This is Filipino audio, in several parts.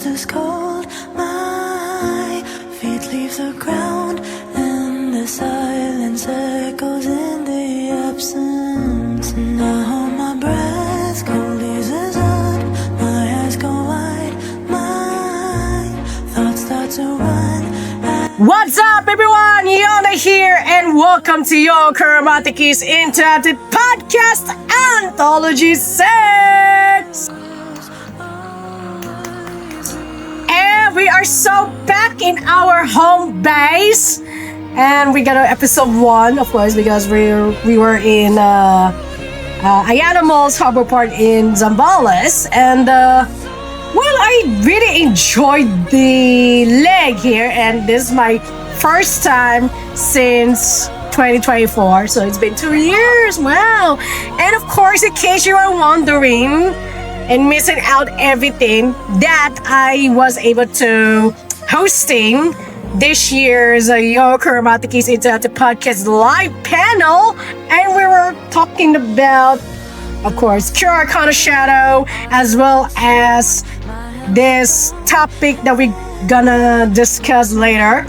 is cold. My feet leave the ground, and the silence echoes in the absence. And I hold my breath, cold eases up. My eyes go wide, my thoughts start to run. What's up, everyone? Yona here, and welcome to your Chromatic's Interactive Podcast Anthology 6! And we are so back in our home base, and we got episode 1, of course, because we were in Ayala Mall's Harbor Park in Zambales, and well, I really enjoyed the leg here, and this is my first time since 2024, so it's been 2 years. Wow! And of course, in case you are wondering and missing out everything that I was able to hosting this year's Yo Chromatic's Interactive Podcast live panel, and we were talking about, of course, Cure Arcana Shadow, as well as this topic that we're gonna discuss later.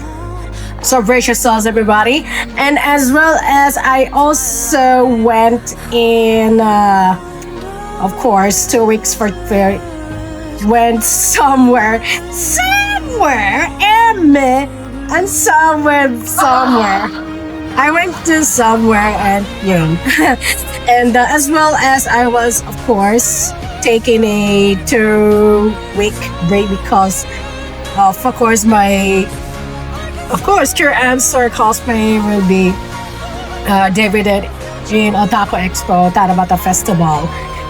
So brace yourselves, everybody. And as well as I also went in, of course, 2 weeks went somewhere, and somewhere. I went to somewhere, and and as well as I was, of course, taking a 2-week break because of course Cure Answer cosplay will be debuted in Otaku Expo Tarabata Festival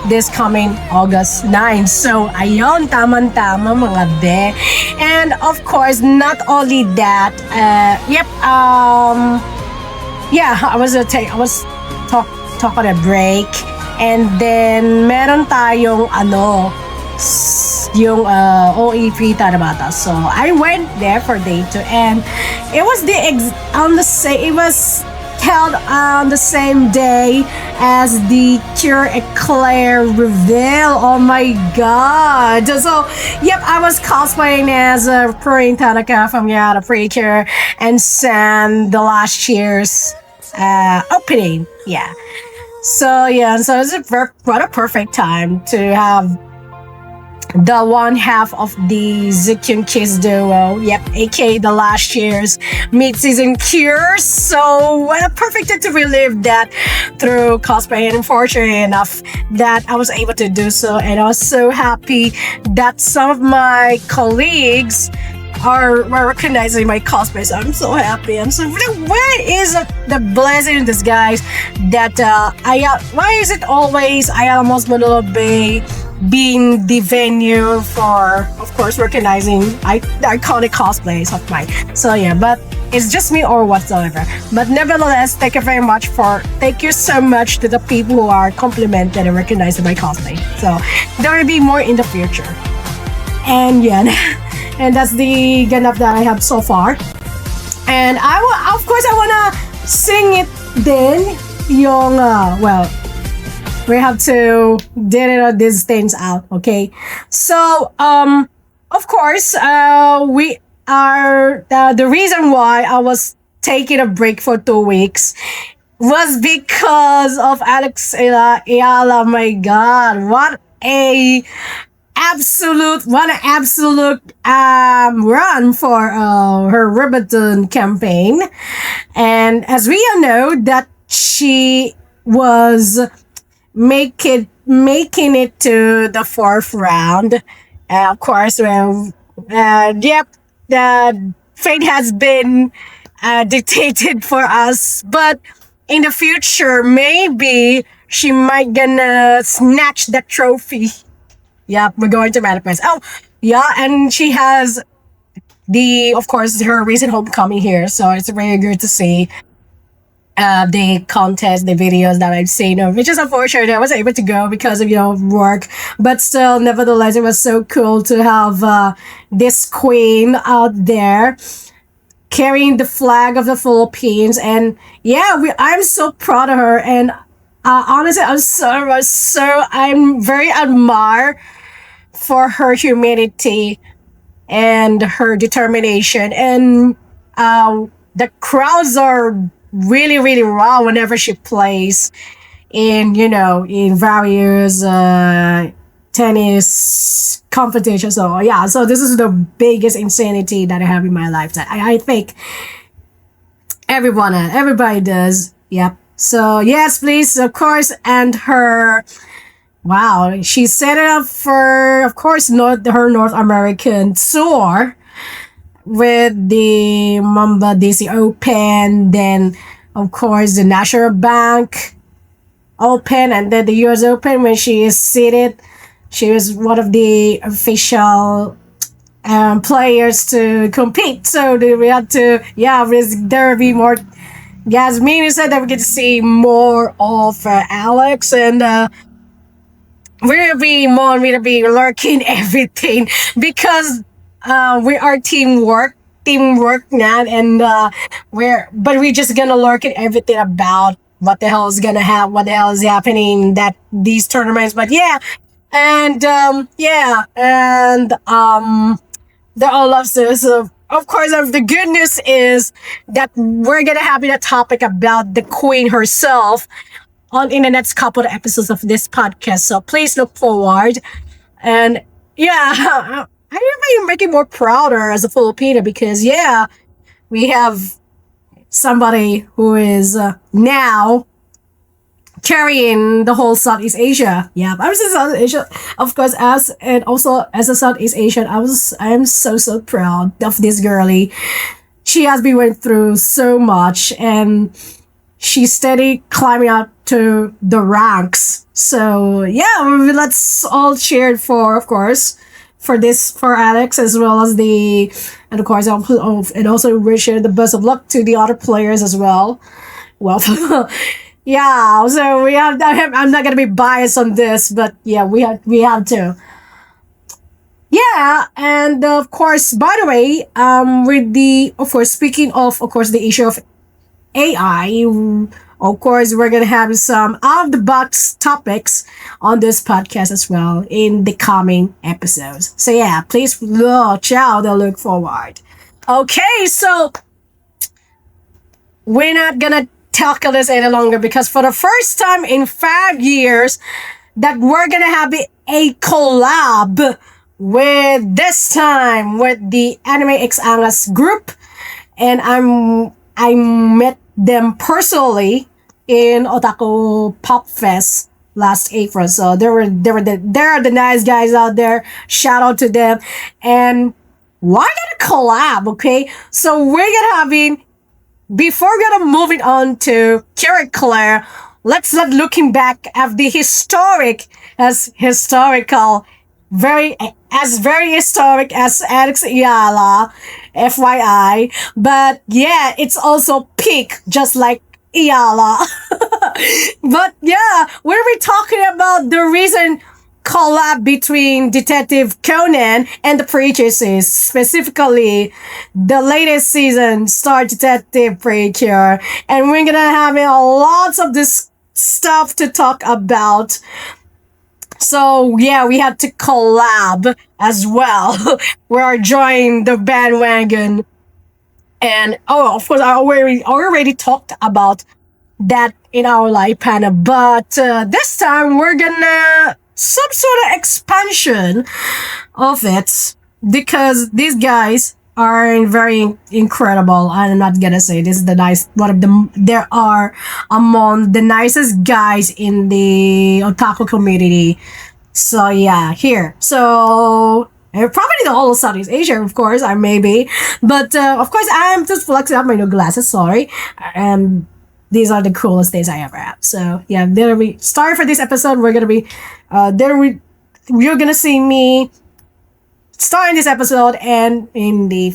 this coming August 9. So ayun, tamang-tama mga be. And of course, not only that, I was talking a break, and then meron tayong yung OEP Tarabata. So I went there for day 2, and it was it was held on the same day as the Cure Eclair reveal. Oh my god! So I was cosplaying as Purin Tanaka from Yada Precure and Sam the last year's opening. So it's what a perfect time to have the one half of the Zikyun Kiss duo, aka the last year's mid-season Cure. So what a perfect time to relive that through cosplay, and fortunate enough that I was able to do so, and I was so happy that some of my colleagues were recognizing my cosplay. So I'm so happy. I'm so where is the blessing in disguise that why is it always Ayala Malls Manila Bay being the venue for, of course, recognizing the iconic cosplays of mine? So but it's just me or whatsoever. But nevertheless, thank you so much to the people who are complimented and recognizing my cosplay. So there will be more in the future. And and that's the ganap that I have so far. And I wanna sing it then yung we have to edit these things out, okay? So of course we are the reason why I was taking a break for 2 weeks was because of Alex Ayala. My god, what an absolute run for her Ribbon campaign. And as we all know, that she was making it to the 4th round. Of course, the fate has been dictated for us, but in the future, maybe she might gonna snatch that trophy. We're going to manifest. And she has of course, her recent homecoming here, so it's very good to see the contest, the videos that I've seen, which is unfortunate I wasn't able to go because of work, but still, nevertheless, it was so cool to have this queen out there carrying the flag of the Philippines. And I'm so proud of her, and honestly, I'm very admired for her humility and her determination. And the crowds are really, really raw whenever she plays in, in various tennis competitions. So yeah, so this is the biggest insanity that I have in my lifetime. I think everybody does. Yep. So yes, please, of course, and her. Wow, she set it up for, of course, her North American tour with the Mamba DC Open, then of course the National Bank Open, and then the US Open. When she is seated, she was one of the official players to compete. So we had to, there will be more. Yasmin said that we get to see more of Alex, and we'll be lurking everything because we are teamwork now, and we're just gonna lurk at everything about what the hell is gonna happen, what the hell is happening that these tournaments. But yeah, and they're all love stories. So of course, the good news is that we're gonna have a topic about the queen herself in the next couple of episodes of this podcast. So please look forward. And yeah, I'm making more prouder as a Filipino because we have somebody who is now carrying the whole Southeast Asia. Yeah, I was in Southeast Asia, of course, also as a Southeast Asian. I am so proud of this girlie. She has been went through so much, and she's steady climbing up to the ranks. So yeah, let's all cheer for, of course, for Alex, as well as and of course, and also wish her the best of luck to the other players as well. Well, yeah. So I'm not gonna be biased on this, but yeah, we have to. Yeah, and of course, by the way, speaking of course, the issue of AI, of course, we're gonna have some out of the box topics on this podcast as well in the coming episodes. So yeah, please watch out and look forward. Okay, so we're not gonna tackle this any longer because for the first time in 5 years that we're gonna have a collab with the Anime X Angas group, and I met them personally in Otaku Pop Fest last April. So they are the nice guys out there. Shout out to them. And why not a collab? Okay, so before we're gonna moving on to Kira Claire, let's not looking back at the very historic as Alex Ayala, FYI. But yeah, it's also peak, just like Ayala. But yeah, we're talking about the recent collab between Detective Conan and the Preachers, specifically the latest season, Star Detective Preacher. And we're gonna have lots of this stuff to talk about. So yeah, we had to collab as well. We are joining the bandwagon, and of course, I already talked about that in our live panel. But this time we're gonna some sort of expansion of it because these guys are very incredible. I'm not gonna say this is there are among the nicest guys in the otaku community. So yeah, here. So probably the whole Southeast Asia, of course, I maybe. But of course, I'm just flexing up my new glasses, sorry. And these are the coolest days I ever had. So yeah, sorry for this episode. We're gonna be you're gonna see me starting this episode and in the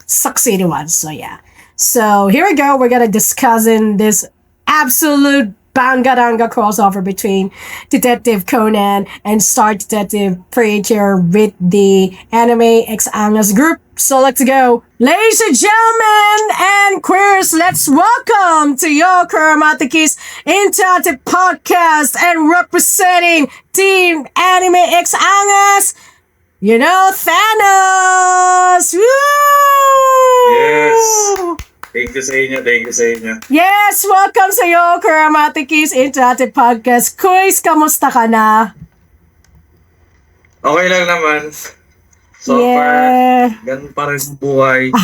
succeeding ones. So yeah. So here we go. We're gonna discuss in this absolute bangaranga crossover between Detective Conan and Star Detective Preacher with the Anime X Angas group. So let's go. Ladies and gentlemen and queers, let's welcome to your Kuramatikis Interactive Podcast and representing Team Anime X Angas, You know, Thanos! Woo! Yes. Thank you sa inyo, thank you sa inyo. Yes, welcome sa iyo, Kuramatikis Interactive Podcast. Kuis, kamusta ka na? Okay lang naman. So far, ganun pa rin ang buhay.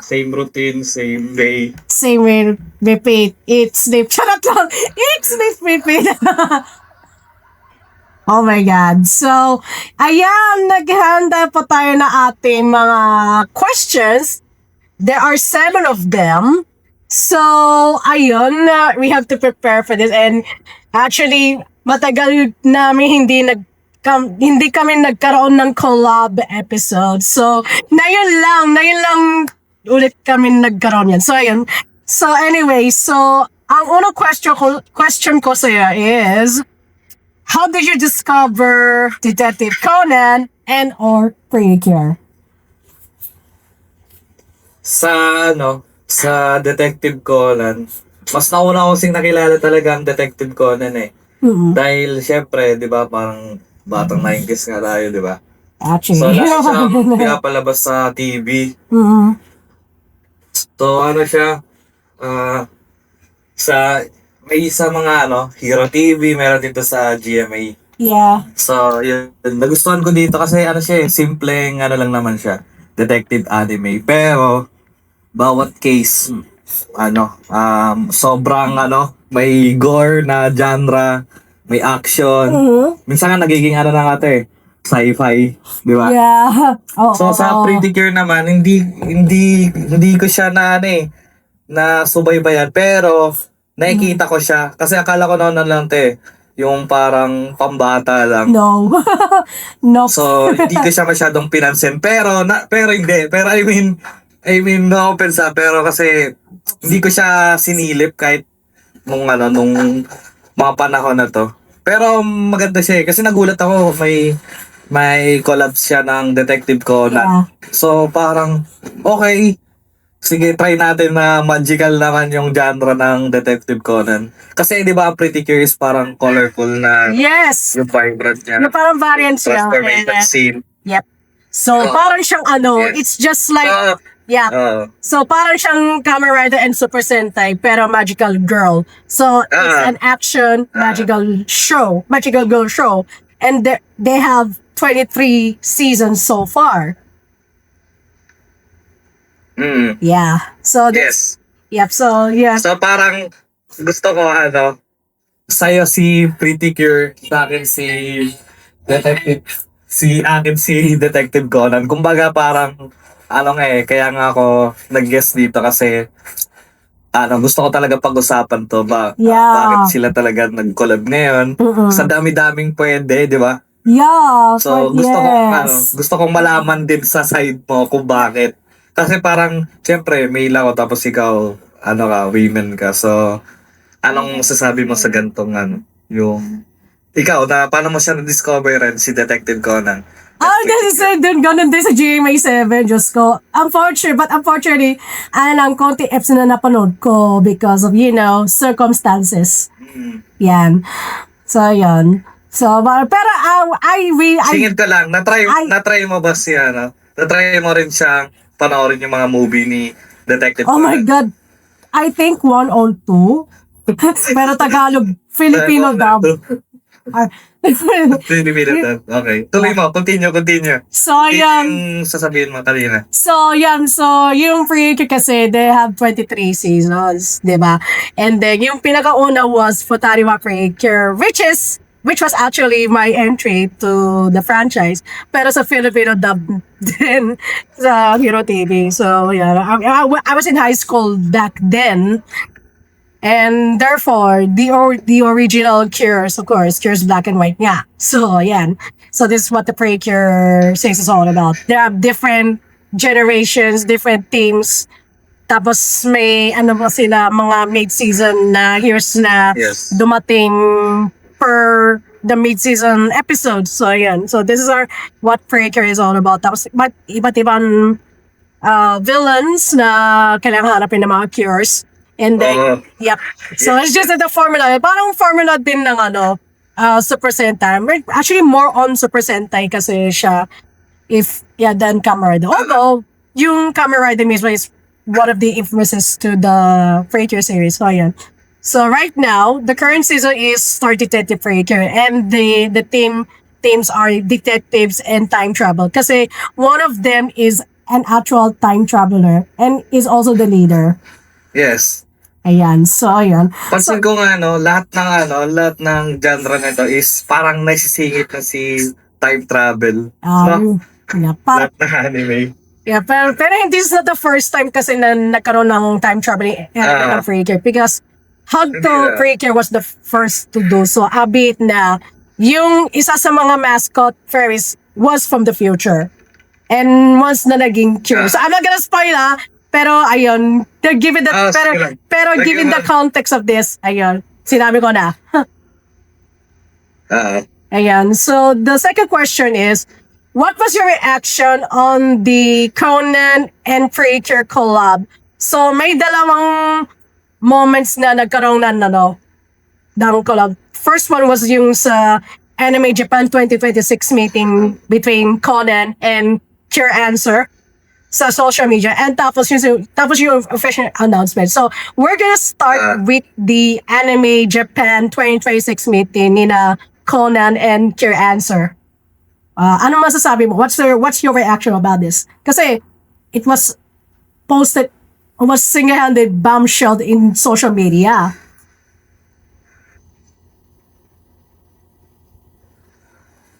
Same routine, same day. Same way, repeat. Eat, sleep. Charot lang. Eat, sleep, repeat. Oh my God. So, ayan, naghanda po tayo na ating mga questions. There are 7 of them. So, ayun, we have to prepare for this. And actually, matagal namin hindi kami nagkaroon ng collab episode. So, ngayon lang ulit kami nagkaroon yan. So, ayun. So, anyway, so, ang unang question ko sa'yo is, how did you discover Detective Conan and or Precure? Sa Detective Conan, mas nauna ko sing nakilala talaga ang Detective Conan eh. Mm-hmm. Dahil, syempre, di ba, parang batang 90s nga tayo, di ba? Actually. So, last siyang pinapalabas sa TV. Mm-hmm. So, siya, may sa mga, Hero TV, meron dito sa GMA. Yeah. So, yun, nagustuhan ko dito kasi, siya simpleng, lang naman siya, detective anime. Pero, bawat case, sobrang, may gore na genre, may action. Mm-hmm. Minsan nga nagiging na nga ito eh, sci-fi, di ba? Yeah. So sa Pretty Cure naman, hindi ko siya na subaybayan, pero nakikita ko siya kasi akala ko noon lang yung parang pambata lang. No. No. So hindi ko siya masyadong pinansin, pero hindi. Pero I mean no offense pero kasi hindi ko siya sinilip kahit nung mga panahon na to. Pero maganda siya kasi nagulat ako may collab siya ng Detective Conan. Yeah. So parang okay, sige try natin na magical naman yung genre ng Detective Conan. Kasi di ba ang Pretty Cure is parang colorful na Yes. yung vibrant niya. Yung parang variant siya. Transformation scene. Yep. So, parang siyang yes. it's just like, So, yeah. So, parang siyang Kamen Rider and Super Sentai, pero magical girl. So, it's an action magical girl show. And they have 23 seasons so far. Yeah. So, yes. Yep. So, yeah. So parang gusto ko sa'yo si Pretty Cure, sa akin si Detective Conan. Kumbaga parang kaya nga ako nag-guest dito kasi gusto ko talaga pag-usapan to bakit sila talaga nag-collab ngayon. Sa dami-daming pwede, di ba? Yeah. So gusto kong malaman din sa side mo kung bakit. Kasi parang syempre male ako tapos ikaw women ka. So anong masasabi mo sa gantong yung ikaw paano mo siya na-discover si Detective Conan? Kasi ganun din sa GMA7, Diyos ko. Unfortunately, konti episode na napanood ko because of, circumstances. Yan. So, yan. So, pero, Singit ka lang, na-try mo ba siya, na-try mo rin siyang panoorin yung mga movie ni Detective oh Conan? my God. I think 1 or 2. Pero Tagalog, Filipino dub. Filipino dub. Okay. Tuloy mo. Continue. So, yan. Yung sasabihin mo kanina. So, yan. So, yung Freaky kasi, they have 23 seasons, di ba? And then, yung pinakauna was Futariwa Freaker, which was actually my entry to the franchise. Pero sa Filipino dub din sa Hero TV. So, yeah. I was in high school back then. And therefore, the original Cures, of course, Cures black and white nga. So, yan. So, this is what the Precure says is all about. There are different generations, different teams. Tapos may, sila, mga mid-season na heroes na dumating per the mid-season episode. So, yan. So, this is what Precure is all about. Tapos, iba't ibang villains na kailangan hanapin ng mga cures. And then, yep. So, it's just the formula. Parang formula din ng Super Sentai. Actually, more on Super Sentai kasi siya. if then Kamen Rider. Although, yung Kamen Rider mismo is one of the influences to the Preacher series. So, ayan. So, right now, the current season is Star Detective Preacher, and the themes are detectives and time travel. Kasi one of them is an actual time traveler and is also the leader. Yes. Ayan. So, ayan. Pansin ko nga, lahat ng genre nito is parang nagsisingit na si time travel. Yeah, Lahat ng anime. yeah, pero this is not the first time kasi na nagkaroon ng time traveling ng Preacher, because Hagto Preacher was the first to do so. Abit na yung isa sa mga mascot fairies was from the future. And once na naging cure. So I'm not gonna spoil pero ayun, given the given the context of this, ayun, sinabi ko na. Ayan. So the second question is, what was your reaction on the Conan and Preacher collab? So may dalawang moments na nagkaroon ng collab. First one was yung sa Anime Japan 2026 meeting between Conan and Cure Answer sa social media, and tapos yung official announcement. So we're gonna start with the Anime Japan 2026 meeting nina Conan and Cure Answer. Ano masasabi mo? What's your reaction about this? Kasi it was posted, was single-handed bombshell in social media.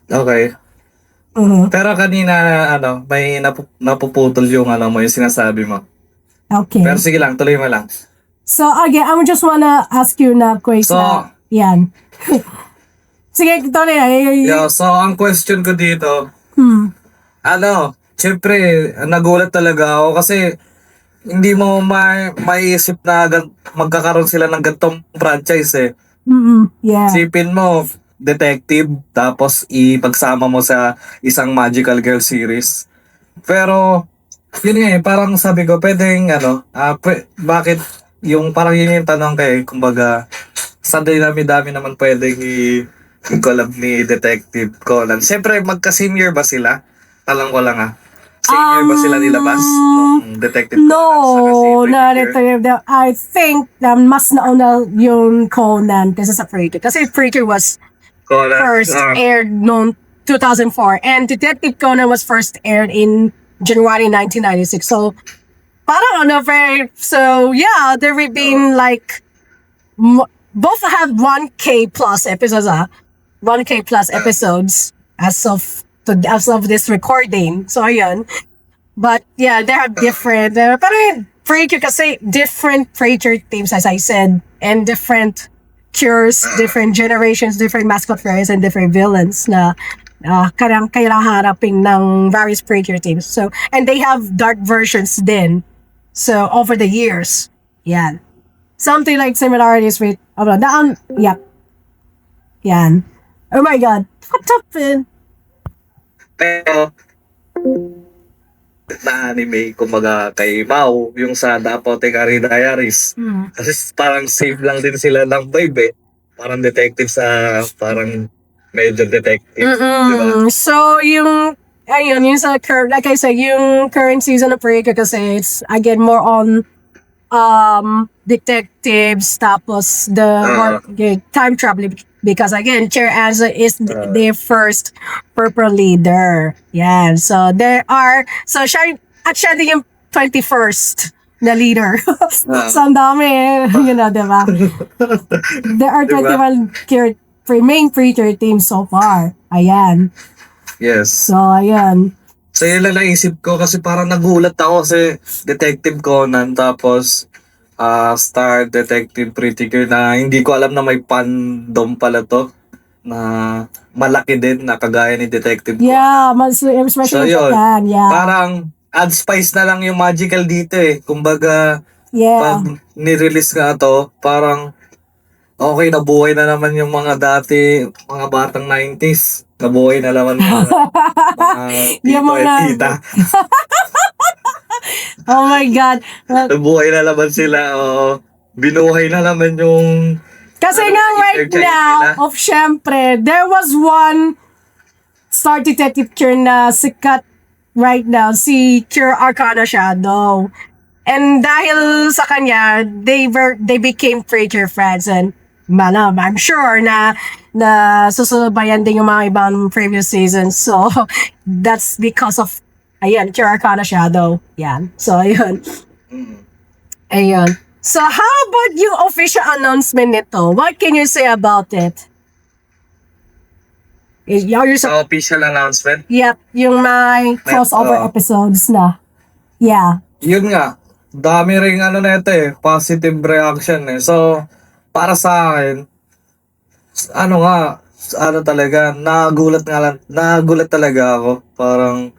Okay. Pero kanina, may napuputol yung yung sinasabi mo. Okay. Pero sige lang, tuloy mo lang. So, again, I just wanna ask you na question. Yan. Sige, tuloy na. Yeah, so ang question ko dito, syempre, nagulat talaga ako kasi hindi mo maiisip na magkakaroon sila ng gantong franchise eh. Yeah. Sipin mo, detective, tapos ipagsama mo sa isang Magical Girl series. Pero, yun nga parang sabi ko, pwedeng bakit parang yun yung tanong kay, kumbaga, sa dami-dami naman pwedeng i-collab ni Detective Conan. Siyempre, magka-senior ba sila? Talang ko lang Senior ba sila nilabas? Detective Conan not Detective. I think na mas nauna yung Conan kasi sa Preacher. Kasi Preacher was Conan, first aired noong 2004, and Detective Conan was first aired in January 1996. So, parang so yeah, there have been like both have 1K plus episodes, 1K plus episodes as of this recording. So ayan. But yeah, they have different, pero Preacher kasi different Preacher teams, as I said, and different cures, different generations, different mascot fairies, and different villains na kailangan harapin ng various Preacher teams. So, and they have dark versions then. So, over the years. Yan. Something like similarities with, yep. Yan. Oh my God. What happened? Pero, na anime, kumbaga kay Mao, yung sa The Apothecary Diaries. Kasi parang save lang din sila ng vibe eh. Parang detective sa, parang medyo detective. Diba? So, yung sa like I said, yung current season of Preacher kasi it's, again, more on detectives, tapos the time traveling, because again, Chair Answer is their first purple leader. Yan. So siya din yung 21st na leader. So ang dami, diba? There are 21 main Preacher teams so far. Ayan. Yes. So, ayan. So yun lang naisip ko kasi parang nagulat ako kasi Detective Conan tapos Star Detective Preacher na hindi ko alam na may fandom pala to na malaki din na kagaya ni Detective Conan. Yeah, especially so, Japan, yeah. Parang add spice na lang yung magical dito eh. Kumbaga, pag nirelease nga to, parang okay, nabuhay na naman yung mga mga batang 90s. Nabuhay na naman mga tito at tita. Oh my God. Nabuhay na naman sila. Binuhay na naman yung... Kasi nga right now, syempre, there was one Star Detective Cure na sikat right now, si Cure Arcana Shadow. And dahil sa kanya, they became Preacher fans, and malam, I'm sure na susubayan din yung mga ibang previous seasons. So, that's because of, ayan, Cure Arcana Shadow. Yan. So, ayun. Ayun. So, how about yung official announcement nito? What can you say about it? Sa official announcement, Yep, yung may crossover episodes na. Yeah. yun nga, dami ring ano na ito positive reaction So, para sa akin, ano nga, ano talaga, nagulat talaga ako. Parang,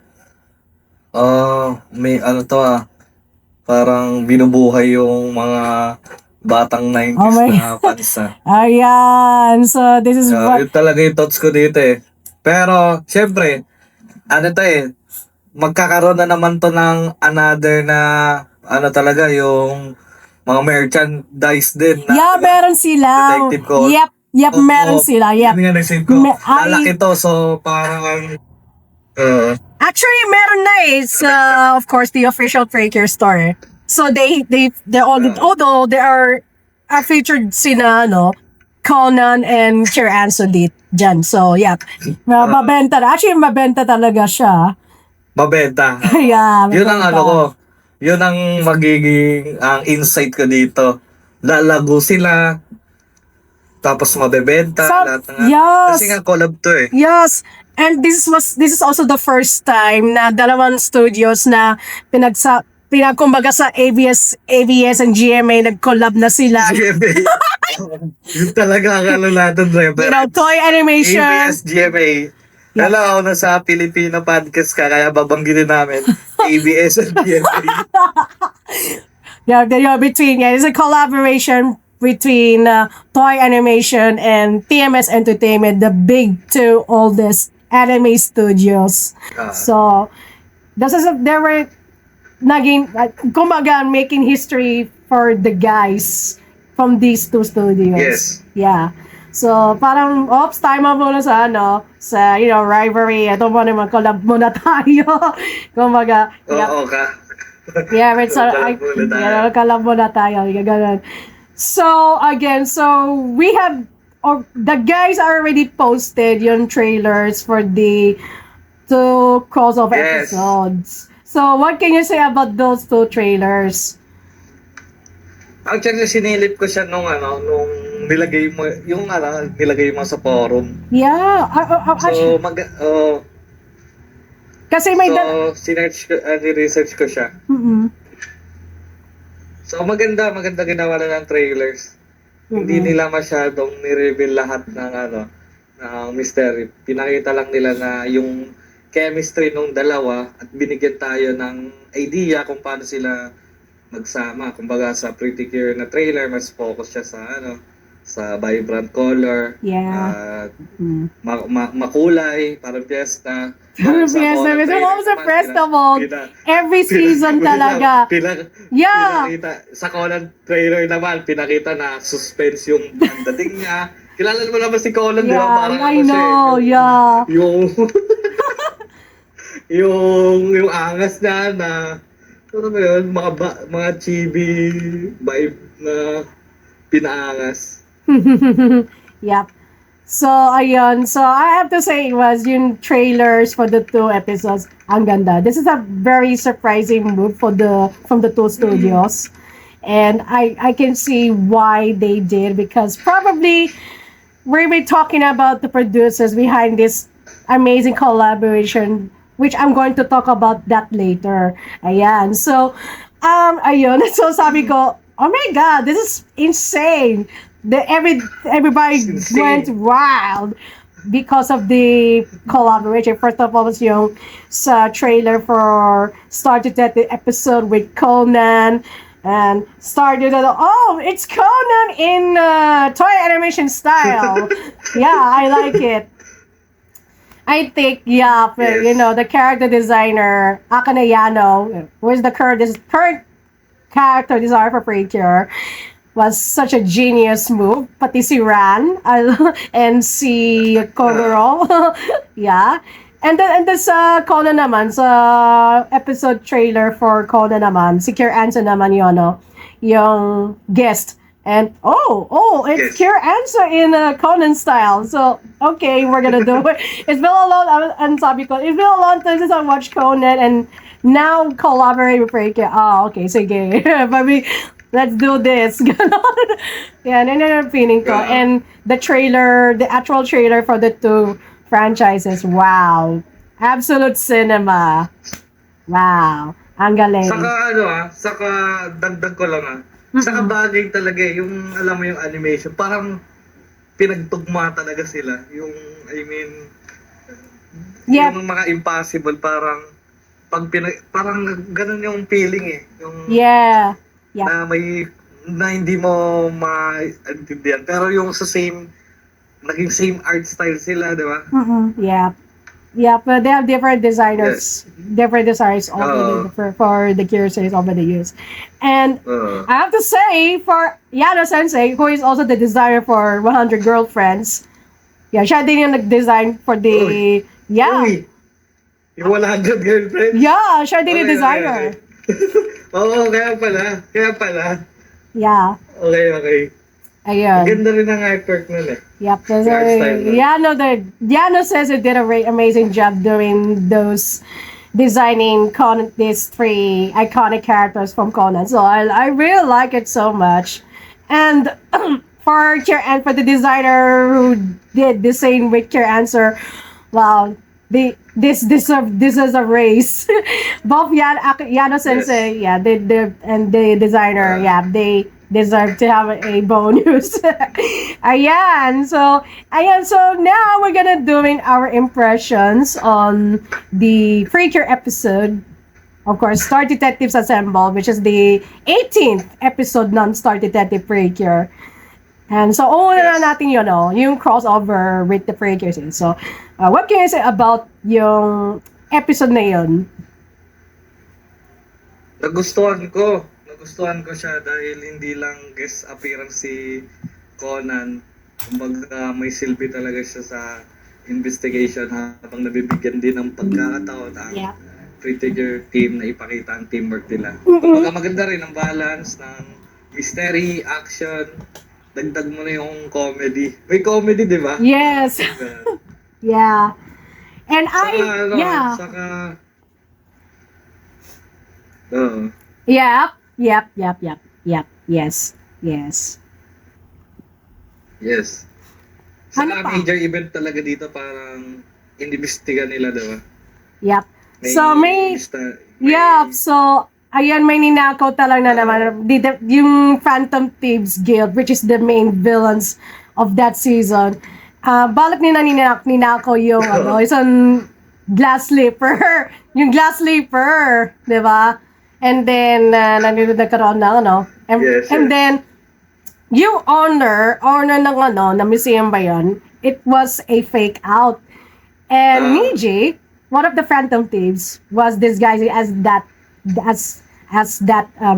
may ano to parang binubuhay yung mga batang 90s Oh my na fans Ayan. So, this is what... Yun talaga yung thoughts ko dito Pero, syempre, ano to magkakaroon na naman to ng another na, ano talaga, yung mga merchandise din. Yeah, meron sila. Detective Conan. Yep, meron sila. Yep. Yun nga naisip ko. Lalaki to, so parang, Actually, meron na It's, of course, the official Preacher store. So, they're all, although they are featured sina, Conan and Cure Anso dyan. So, yeah. Mabenta na. Actually, mabenta talaga siya. mabenta. Yeah, Yun ang mabenta. ano ko. Yun ang magiging ang insight ko dito. Lalago sila. Tapos mabebenta. Lahat ng, yes. Kasi nga collab to Yes. And this is also the first time na dalawang studios na kumbaga sa ABS and GMA nag-collab na sila. GMA. Yun talaga ang ano natin, You know, toy animation. ABS, GMA. Hello, nasa Filipino podcast ka, kaya babanggitin namin. ABS and GMA. It's a collaboration between Toy Animation and TMS Entertainment, the big two oldest anime studios. So, they were kumbaga making history for the guys from these two studios. Yes. Yeah. So, parang, time up muna sa rivalry. Ito mo naman, collab muna tayo. Kumbaga, Oo ka. yeah, it's collab muna tayo. Ganun. So, again, we have, the guys already posted yung trailers for the two crossover episodes. So, what can you say about those two trailers? Actually, sinilip ko siya nung nilagay mo sa forum. Yeah. So, kasi may research ko siya. Mm-hmm. So, maganda ginawa na ng trailers. Hindi nila masyadong ni-reveal lahat ng ng mystery. Pinakita lang nila na yung chemistry ng dalawa at binigyan tayo ng idea kung paano sila magsama. Kumbaga sa Pretty Cure na trailer, mas focus siya sa vibrant color. Yeah. Makulay, parang fiesta. Parang fiesta. It's almost a festival. Every season talaga. Yeah. Sa Conan trailer naman, pinakita na suspense yung dating niya. Kilala mo naman si Conan, di ba? Parang I know, yeah. Yung angas niya na ano ba yun, mga chibi vibe na pinaangas. Yep. So, ayun. So, I have to say, it was yung trailers for the two episodes. Ang ganda. This is a very surprising move from the two studios. And I can see why they did, because probably we'll be talking about the producers behind this amazing collaboration, which I'm going to talk about that later. Ayan. So, ayun. So, sabi ko, oh my God, this is insane. Everybody went wild because of the collaboration. First of all, was yung sa trailer for started that the episode with Conan, and started it's Conan in toy animation style. Yeah, I like it. I think, the character designer, Akane Yano, who is the current character designer for Preacher, was such a genius move. Pati si Ran and si Kogoro. Yeah. And then sa Conan naman, sa episode trailer for Conan naman, si Kier Anson naman yun, no? Yung guest. And, it's Yes. Kier Anson in Conan style. So, okay, we're gonna do it. It's been a long, and sabi ko, it's been a long time since I watched Conan, and now collaborate with Reiki. Okay, sige. Baby, let's do this. Ganon. Yeah, and then feeling ko. Yeah. And the actual trailer for the two franchises, wow. Absolute cinema. Wow. Ang galing. Saka dagdag ko lang Saka bagay talaga yung alam mo yung animation, parang pinagtugma talaga sila. Yung Yep. yung mga impossible parang parang ganun yung feeling Yung Yeah. Yeah. na hindi mo maintindihan. Pero yung naging same art style sila, di ba? Yeah. Yeah, but they have different designers. Different designers already for the Cure series already used. And I have to say, for Yano Sensei, who is also the designer for 100 Girlfriends, yeah, siya din yung nag-design for the... Yeah. Uy, yung 100 Girlfriends? Yeah, siya din yung designer. Oo, kaya pala. Yeah. Okay. Ayun. Ganda rin ang artwork nun Yep. So, The art style, no? Yano says it did a amazing job doing designing these three iconic characters from Conan. So I really like it so much. And for the designer who did the same with Kier Answer, wow, this is a race. Both Yano Sensei, and the designer, they deserve to have a bonus. Ayan. So now we're gonna doing our impressions on the Freaker episode. Of course, Star Detectives Assemble, which is the 18th episode ng Star Detective Freaker. And so, na natin yung crossover with the Freaker series. So, what can you say about yung episode na yun? Nagustuhan ko siya dahil hindi lang guest appearance si Conan. Kumbaga may silbi talaga siya sa investigation habang nabibigyan din ng pagkakataon ang Freaker team na ipakita ang teamwork nila. Kumbaga maganda rin ang balance ng mystery, action, dagdag mo na yung comedy. May comedy, di ba? Yes. Yeah. And Yep. Yes. Saka Ano pa? major event talaga dito parang inimbestigan nila, diba? Yep. So ayan, may ninakaw talaga na naman. Yung Phantom Thieves Guild, which is the main villains of that season. Balak nila ninakaw yung isang glass slipper. Yung glass slipper, di ba? And then, nagkaroon na, and then, yung owner ng, na museum ba yun, it was a fake out. And Niji, one of the Phantom Thieves, was disguised as that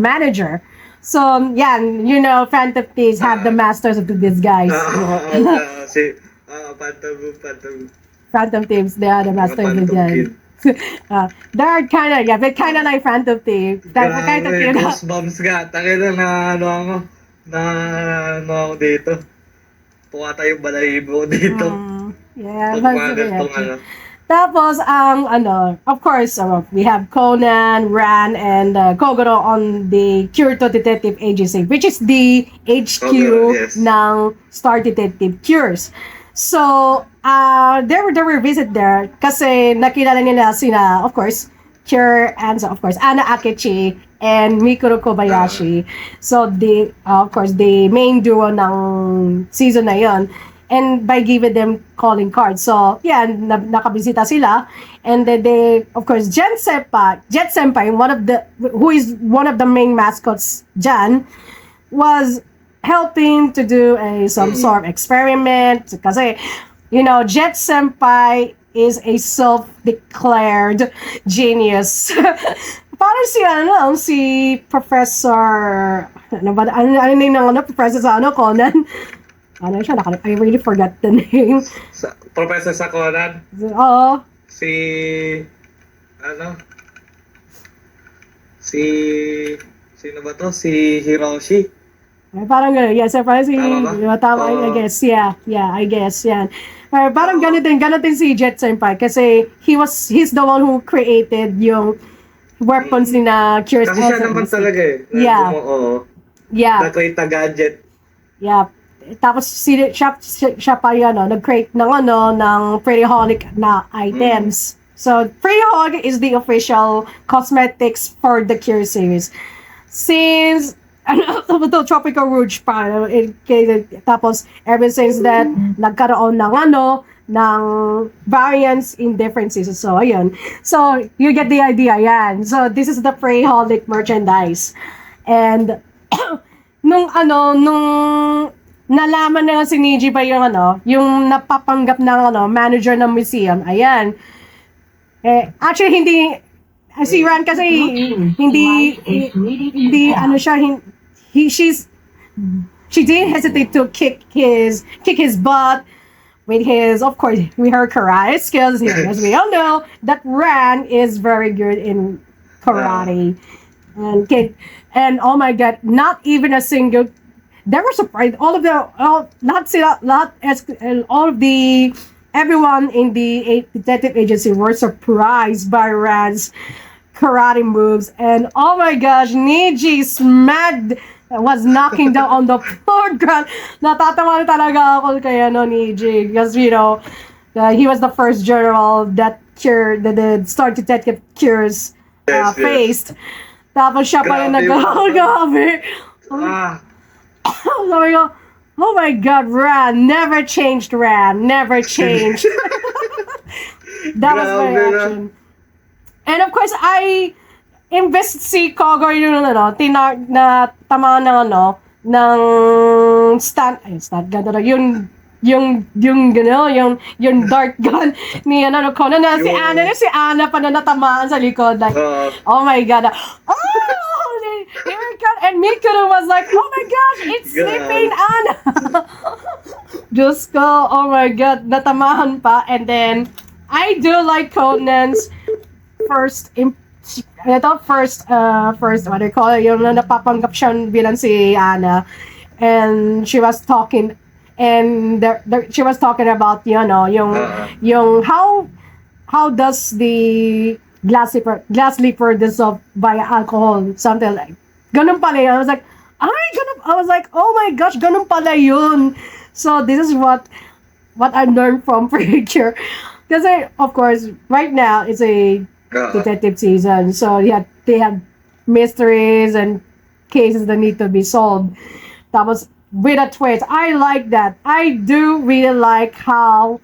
manager. So, Phantom Thieves have the masters of the disguise. Phantom Thieves, they are the masters of the disguise. They're kind of like Phantom Thieves. Goosebumps ka. Takina na ako dito. Puwa tayo balahibo dito. Tapos, of course, we have Conan, Ran, and Kogoro on the Kyoto Detective Agency, which is the HQ ng Star Detective Cures. So, they were visit there kasi nakilala nila sina, of course, Cure and of course, Anna Akechi and Mikuro Kobayashi. So, of course, the main duo ng season na yon. And by giving them calling cards. So, nakabisita sila. And then of course, Jet Senpai, who is one of the main mascots dyan, was helping to do some sort of experiment. Kasi, Jet Senpai is a self-declared genius. Parang si Professor, Professor Conan? I really forgot the name. Professor sa Conan? Oo. Si, ano? Si, sino ba to? Si Hiroshi. Parang gano'n. Yes, parang si... Tama ba? Tama, I Oo. guess. Yeah, I guess. Yan. Parang ganun din si Jet Senpai kasi he's the one who created yung weapons ni na Curious Kasi siya naman talaga eh. Yeah. Oo. Yeah. Na-create na gadget. Yeah. Tapos siya pa yun, nag-create ng Pretty Holic na items. So, Pretty Holic is the official cosmetics for the Cure series. Since Tropical Rouge pa, tapos ever since that, nagkaroon ng variants in different seasons. So, ayun. So, you get the idea, yan. So, this is the Pretty Holic merchandise. And, nung nalaman na si Niji ba yung napapanggap ng manager ng museum, ayan. Actually, hindi, si Ran kasi, hindi she didn't hesitate to kick his butt with her karate skills. As we all know, that Ran is very good in karate. And oh my god, not even a single. They were surprised. Everyone in the detective agency were surprised by Ran's karate moves. And oh my gosh, Niji was knocking down on the floor ground. Natatawa talaga ako kay Niji because he was the first general that the Star Detective Cures faced. Tapos siya pa yung nag-grabe. Sabi ko, oh my god, Ran, never changed. That was my reaction. And of course, I invest si Kogor yung na tama ng stunt gun yung dart gun ni Conan na si Anna pa na natamaan sa likod like oh my god, and Mikuru was like, oh my gosh, it's sleeping Anna. Just go, oh my god, natamahan pa. And then I do like Conan's first what do you call it, yung napapanggap siya bilang si Anna, and she was talking about yung how does the glass slipper dissolve via alcohol, something like ganun pala yun. I was like, oh my gosh, ganun pala yun. So this is what I learned from Precure. Kasi of course right now it's a detective season, so they have mysteries and cases that need to be solved. Tapos with a twist, I like that. I do really like how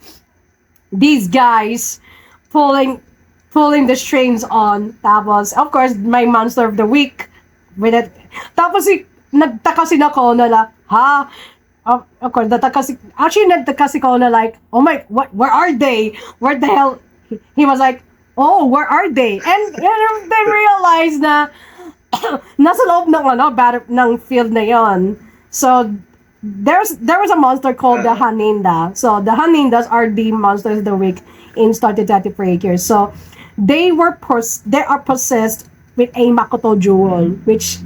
these guys pulling the strings on. Tapos of course my monster of the week with it. Tapos nagtaka si Nakona of course nagtaka si Kona like, oh my, where are they? Where the hell? He was like, oh, where are they? And they realized na nasa loob ng field na yon. So there was a monster called the Haninda. So the Hanindas are the monsters of the week in Star Detective Precure. So they are possessed with a Makoto jewel, which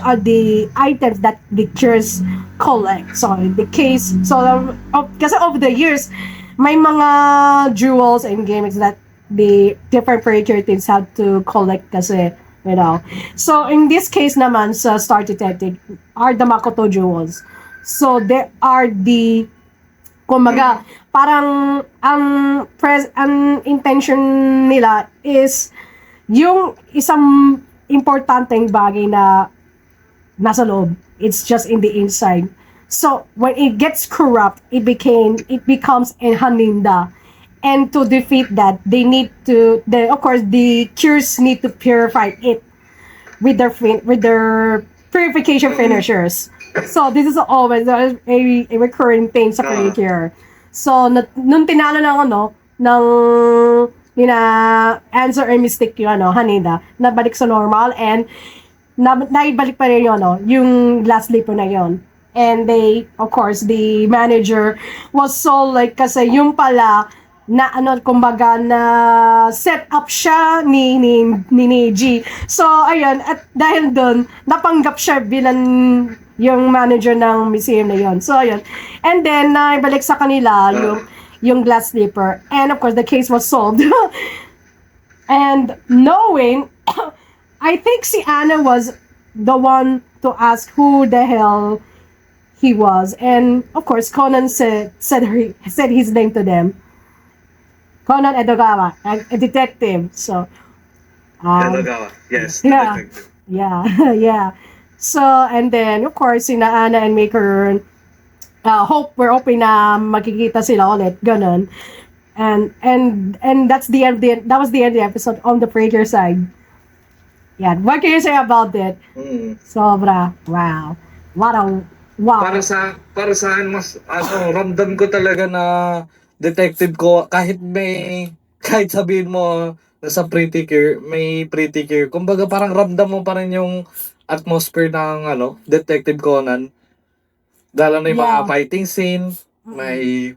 are the items that the Cures collect. So in the case, kasi over the years, may mga jewels and gimmicks that the different Precure teams have to collect kasi, So in this case naman sa Star Detective are the Makoto jewels. So they are the, kumbaga, parang ang intention nila is yung isang importanteng bagay na nasa loob. It's just in the inside. So when it gets corrupt, it becomes a Haninda. And to defeat that, of course, the Cures need to purify it with their purification finishers. So this is always a recurring thing sa Precure. So nung tinalo ng Answer or Mystic yung Haninda, nabalik sa normal, and naibalik pa rin yung last lipo na yon. And of course, the manager was so like, kasi yung pala na ano, kumbaga na set up siya ni Neji. So ayun, at dahil doon napanggap siya bilang yung manager ng museum na yon. So ayun. And then naibalik sa kanila yung glass slipper. And of course the case was solved. And knowing I think si Anna was the one to ask who the hell he was. And of course, Conan said his name to them. Conan Edogawa, a detective. So, Edogawa. Yes. yeah. Detective. yeah, yeah. So, and then, of course, sina Anna and Maker, we're hoping na magkikita sila ulit. Ganon. And that's the end. That was the end of the episode on the Prager side. Yeah. What can you say about it? Sobra. Wow. Wow. Para sa akin mas ramdam ko talaga na detective ko kahit sabihin mo nasa pretty cure, may pretty cure. Kumbaga parang ramdam mo pa rin yung atmosphere ng Detective Conan. Lalo na yung mga fighting scene, may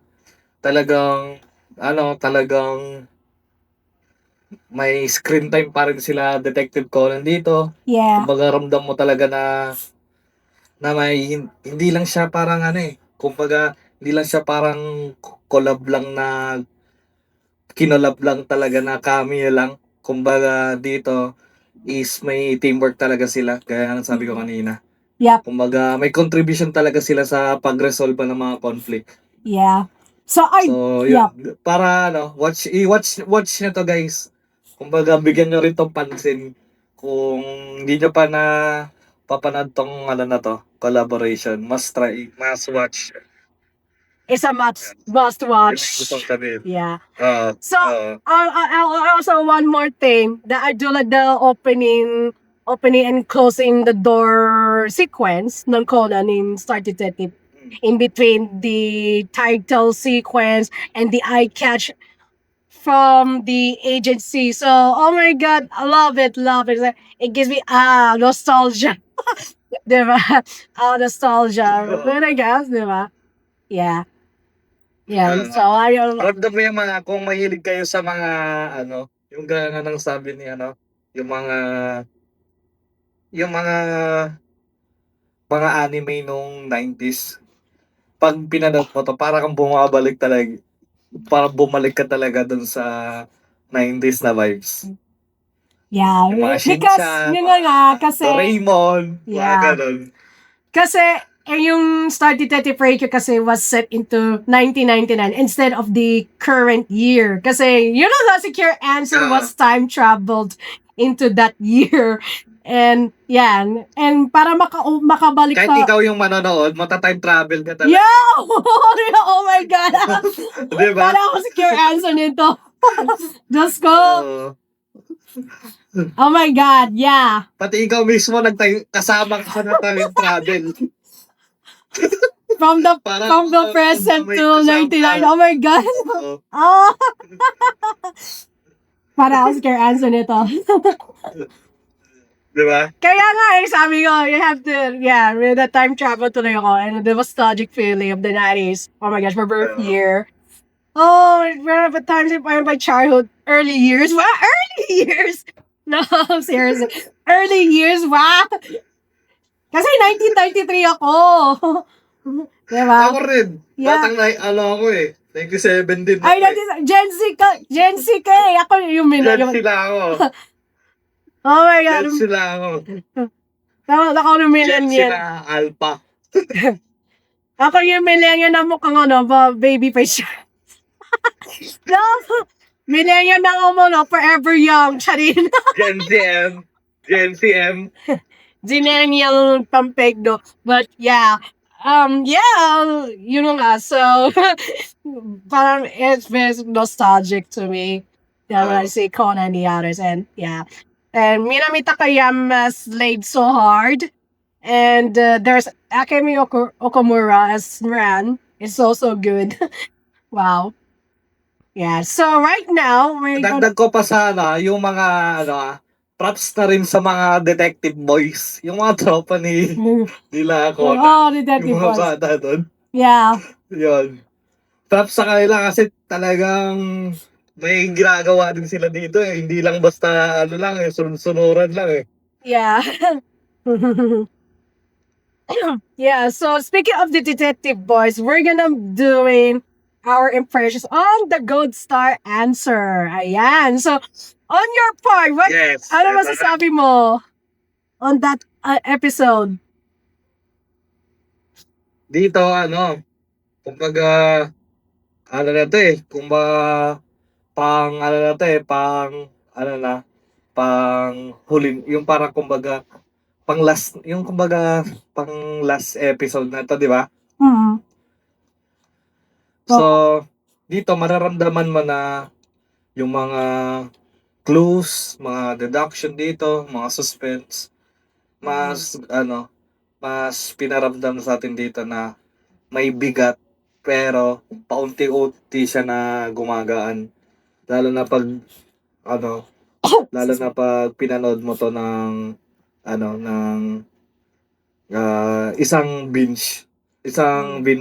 talagang may screen time pa rin sila Detective Conan dito. Yeah. Kumbaga ramdam mo talaga na may hindi lang siya parang kumbaga hindi lang siya parang collab lang na kinolab lang talaga na cameo lang. Kumbaga dito is may teamwork talaga sila gaya ng sabi ko kanina. Yep. Kumbaga may contribution talaga sila sa pag-resolve ng mga conflict. Yeah. So yun, para watch nyo to guys. Kumbaga bigyan nyo rin tong pansin kung hindi nyo pa na papanood tong na to, collaboration. Must watch. It's a must watch. Gusto kong sabihin. Yeah. So also one more thing that I do like the opening and closing the door sequence ng Conan in Star Detective. In between the title sequence and the eye catch from the agency. So, oh my God, I love it. It gives me nostalgia. Diba? Nostalgia. But I guess, diba? Yeah. Yeah. So, Ramdam mo yung mga, kung mahilig kayo sa mga, yung gaya nga ng sabi ni, yung mga anime nung 90s. Pag pinanood mo to, parang bumabalik talaga. Parang bumalik ka talaga dun sa 90s na vibes. yeah. Yung mga Because, Shinchan, yun nga, kasi, Doraemon, mga Yeah. ganun. kasi, yung Star Detective Prager kasi was set into 1999 instead of the current year. Kasi, the secure answer was time traveled into that year. And, yan. And para makabalik Kahit pa. ikaw yung manonood, mata-time travel ka talaga. Yeah! Oh my God! Diba? Para ako secure answer nito. Diyos ko. Oo. Oh my God, yeah. Pati ikaw mismo kasama ka na time travel. From the Parang, present may to kasama 99. ka. Oh my God. Oo. Oh. Para ako secure answer nito. Diba? Kaya nga sabi ko, you have to, with the time travel tuloy ako and the nostalgic feeling of the 90s. Oh my gosh, my birth year. Oh, remember times in my childhood, early years. Wow, early years! No, seriously. Early years, wow! Kasi 1933 ako. Diba? Ako rin. Yeah. Batang ako 97 din. Ay, Gen Z ka eh. Ako yung Gen sila ako. Oh my God. Gen sila ako. Ako yung Gen millennial. sila alpha. Ako yung millennial na mukhang baby face. No, millennial na ako forever young. Charin. Gen CM. Gen CM. Millennial pampegno. But yeah. Yun nga. So, parang it's very nostalgic to me. Yeah, when I see Conan and the others. And yeah. And Minami Takayama slayed so hard. And there's Akemi Okamura as Ran. It's also good. Wow. Yeah. So right now, we're Dagdag ko pa sana yung mga props na rin sa mga detective boys. Yung mga tropa nila ako. Oh, detective Yung mga boys. bata doon. Yeah. Yun. Props sa kanila kasi talagang may ginagawa din sila dito eh. Hindi lang basta ano lang eh, sunod-sunuran lang eh. Yeah. Yeah, so speaking of the Detective Boys, we're gonna doing our impressions on the Gold Star answer. Ayan. So, on your part, what Yes. ano masasabi mo on that episode? Dito ano, kumbaga ano na to eh, kumbaga pang ano na to eh, pang ano na, pang huli, yung parang kumbaga pang last, yung kumbaga pang last episode na to, di ba? Hmm. So, dito mararamdaman mo na yung mga clues, mga deduction dito, mga suspense, mas ano, mas pinaramdam sa atin dito na may bigat pero paunti-unti siya na gumagaan. Lalo na pag ano, lalo na pag pinanood mo to ng ano ng isang binge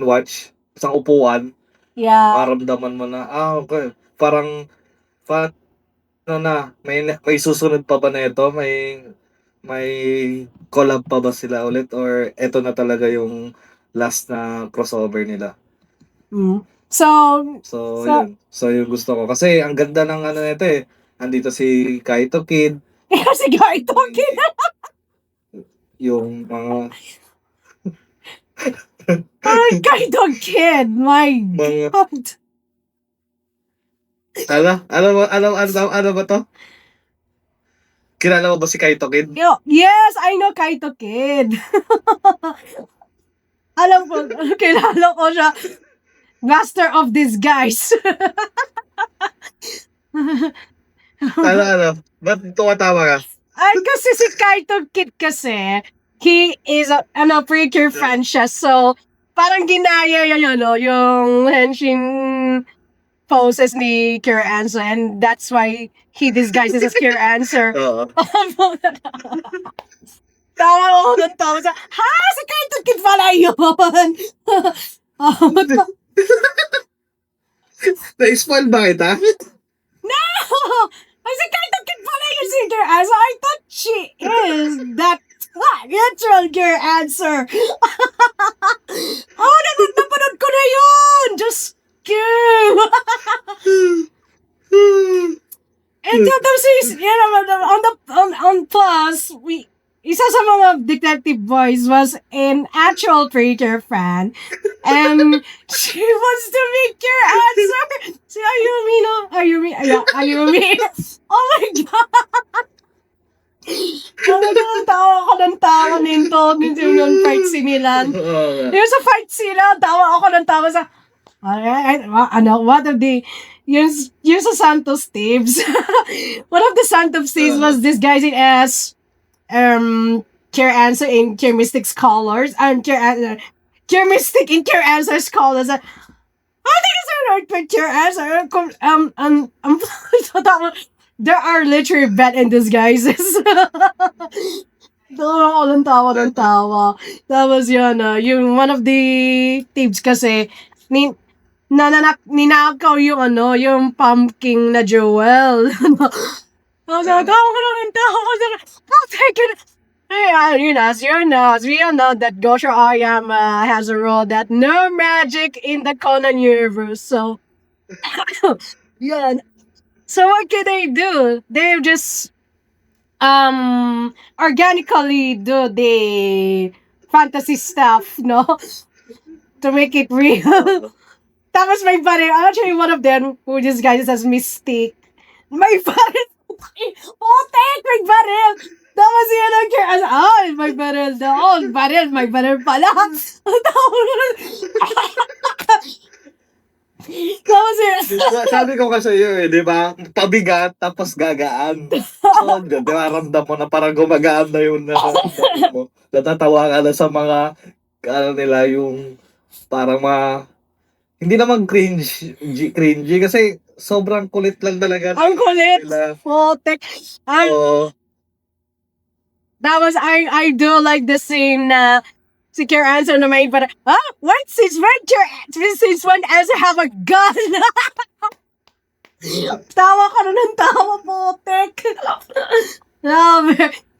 watch, isang upuan, Yeah. maramdaman mo na okay, parang ano na, may susunod pa ba na ito? May collab pa ba sila ulit or eto na talaga yung last na crossover nila? Mm. So, So, So- yun. So, yung gusto ko. Kasi, ang ganda ng ano nito eh. Andito si Kaito Kid, kasi guy talking. yung mga, Ay, guy dog kid. My Mga- God. ano ba to? Kilala mo ba si Kaito Kid? Yes, I know Kaito Kid. Alam ko, kilala ko siya. Master of Disguise. Ano? Ba't tumatawa ka? Ay, kasi si Kaito Kid kasi, he is a Precure fan siya. So, parang ginaya yun, yung henshin poses ni Cure Answer. And that's why he disguises as Cure Answer. Oo. Tawa ako ng tawa sa, ha? Si Kaito Kid pala yun! Na-spoil ba kita? Ay, si Kaito Kid pala yung si Cure Answer. I thought she is that natural Cure Answer. Napanood ko na yun! Just kidding! And tapos on Plus, isa sa mga Detective Boys was an actual Precure fan. And she wants to make your answer. Si Ayumi, no? Ayumi. Oh my God! Talagang tawa ako ng tawa nito. Yung fight scene nila. Oo. Yung sa fight sila, tawa ako ng tawa sa... what of the... Yung sa Santos Thieves. One of the Santos Thieves was disguising as... Cure Answer in Cure Mystic's colors. Cure Mystic in Cure Answer's colors. I think it's an earthquake Cure Answer. There are literally bet in disguises. Tawa ako ng tawa. Tapos yun, yung one of the thieves kasi, ninakaw yung yung pumpkin na jewel. Tawa ko ng tawa. I'll take it. Hey, as we all know that Gosho Aoyama has a role that no magic in the Conan universe. So, yun. So what can they do? They just organically do the fantasy stuff, no? To make it real. Tapos may baril. Actually, one of them who disguises as Mystique. May baril. Putek! May baril! Tapos yun ang may baril daw. May baril pala. Tapos yun. Sabi ko kasi yun di ba? Pabigat, tapos gagaan. So, di ba, ramdam mo na parang gumagaan na yun na mo. Natatawa ka na sa mga, nila, yung parang hindi naman cringy kasi sobrang kulit lang talaga. Ang kulit. Nila. Putek. Oo. Tapos I do like the scene na si Cure Answer na may para, what? Since when Answer have a gun? Tawa ka na ng tawa, putek.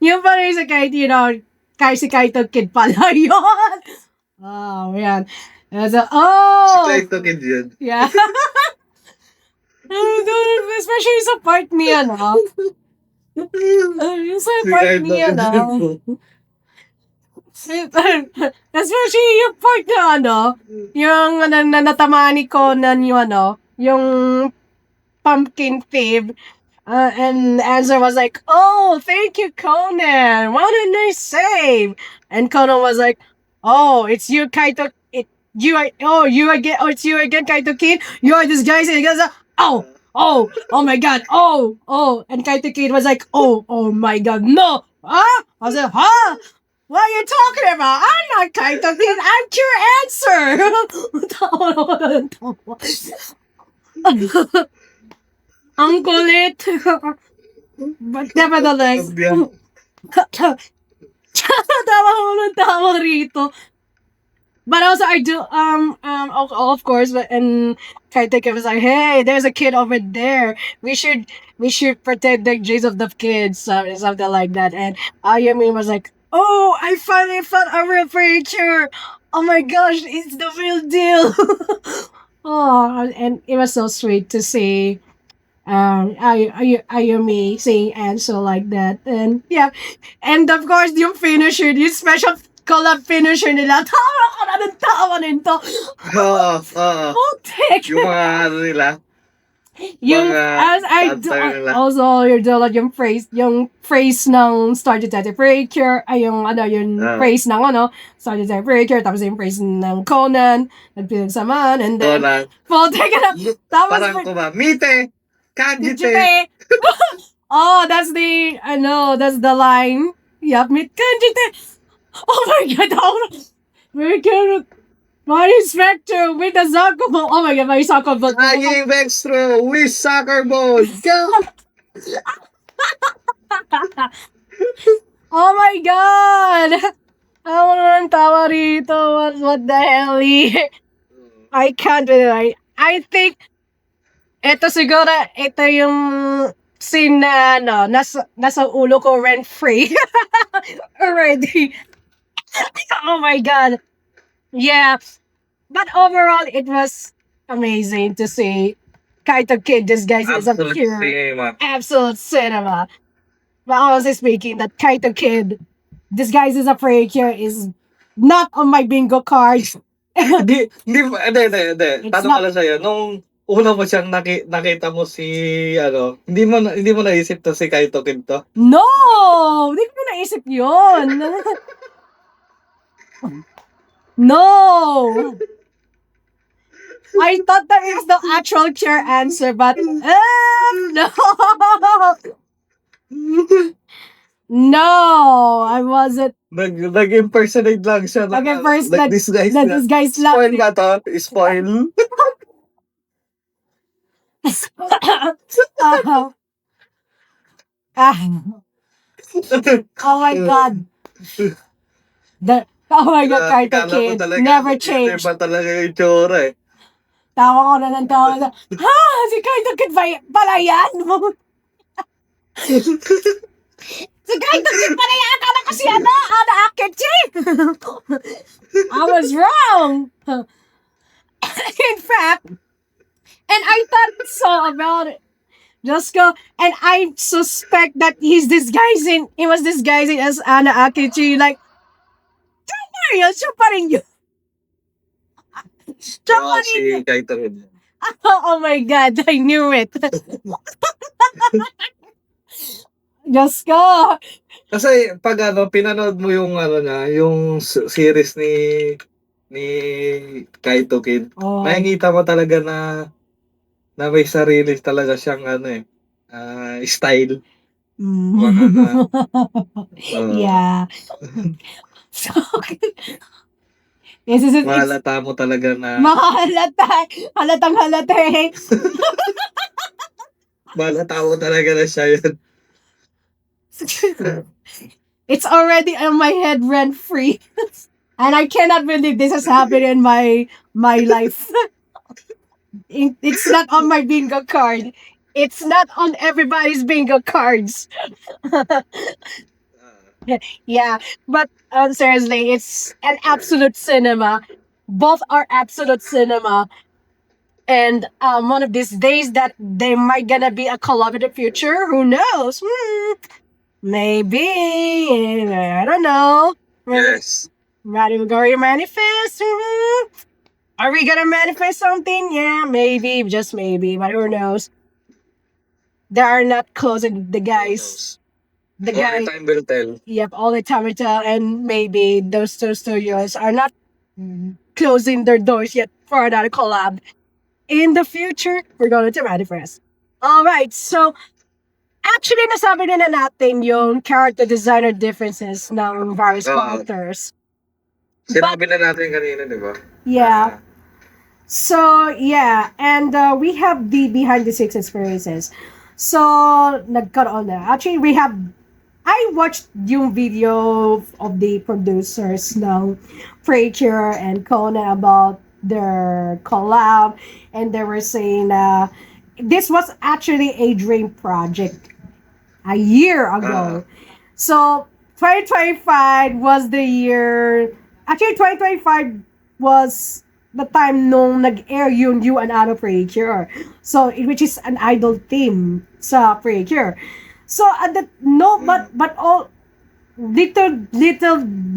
Yung pa rin sa kahit, kahit si Kaito Kid pala yun. Oh, yan. So, Si Kaito Kid yun. yeah. Especially sa part niya, no? Yung sa part niya, no? Especially yung part na, yung natamaan ni Conan yung, yung pumpkin thief. And Answer was like, oh, thank you, Conan. What a nice save. And Conan was like, oh, it's you, Kaito. It's you again, Kaito Kid. You are disguising. He goes, oh my God, oh. And Kaito Kid was like, oh my God, no. Huh? I was like, huh? What are you talking about? I'm not Kaito Kid. I'm Cure Answer. Ang kulit. But nevertheless, tawa ko ng tawa rito. But also I do of course, and Kaito Kid was like, hey, there's a kid over there. We should protect the dreams of the kids, something like that. And Ayumi was like, oh, I finally found a real creature. Oh my gosh, it's the real deal. Oh, and it was so sweet to see Ayumi saying Answer like that. And yeah, and of course yung finisher, yung special collab finisher nila, tawa ka na ng tawa nito. Oo. Putik. Yung mga nila. Yung mga as nila. also your dollar yung phrase ng Star Detective Precure, yung phrase ng Star Detective Precure, tapos yung phrase ng Conan, nagpinagsamaan, and then putik ka na. Tapos Parang kumamite. Kanjite. Oh, that's the line. Yup, meet Kanjite. Oh my God, very good. My inspector with the soccer ball. Oh my God, my soccer ball. Flying Vextro with soccer ball. Go! Oh my God! Ako naman tawa rito. What the hell? I can't believe it. I think ito yung scene na nasa ulo ko rent-free. Already. Oh my God. Yeah. But overall, it was amazing to see Kaito Kid disguised as a pure absolute cinema. But honestly speaking, that Kaito Kid disguised as a precure is not on my bingo cards. Hindi. Tanong ko lang sa'yo, nung una mo siyang nakita mo hindi mo naisip to si Kaito Kid to? No! Hindi ko naisip yun. No! I thought that was the actual Cure Answer, but no! No! I wasn't. Nag-impersonate lang siya. Nag-impersonate. This guy's lang. Spoil nga to. Spoil. Oh my God. Oh my God, Kaito Kid. Never changed. Iba talaga yung tsura eh. Tawa ko na ng tawa na, si Kaito Kid pala yan? Si Kaito Kid pala yan? Akala ko si Ana Akechi. I was wrong. In fact, and I thought so about it. Just go, and I suspect that he was disguising as Ana Akechi, like, siya pa rin yun. Siya pa rin Si yun. Kaito Kid. Oh my God, I knew it. Just go. Kasi pag pinanood mo yung yung series ni Kaito Kid, makikita mo talaga na may sarili talaga siyang style. Yeah. So, this is it. Mahalata mo talaga na Halatang halata eh. mahalata mo talaga na siya yun. It's already on my head rent-free. And I cannot believe this has happened in my life. It's not on my bingo card. It's not on everybody's bingo cards. Yeah, but seriously, it's an absolute cinema. Both are absolute cinema. And one of these days that they might gonna be a collab in the future. Who knows? Maybe. I don't know. Yes. Ready to go manifest? Are we gonna manifest something? Yeah, maybe, just maybe, but who knows? They are not closing the guys. The guy, Only time will tell. yep, all the time we tell, and maybe those two studios are not closing their doors yet for another collab. In the future, we're going to manifest. Alright, so actually nasabi na natin yung character designer differences ng various Oo. characters. Sinabi na natin kanina, di ba? Yeah. So, yeah. And we have the behind the scenes experiences. So, nagkaroon na. Actually, I watched yung video of the producers ng Frasier and Conan about their collab. And they were saying this was actually a dream project a year ago. So, 2025 was the year. Actually, 2025 was the time nung nag-air yung You and Ano Frasier. So, which is an idol theme sa Frasier. So, at the, no, but all, little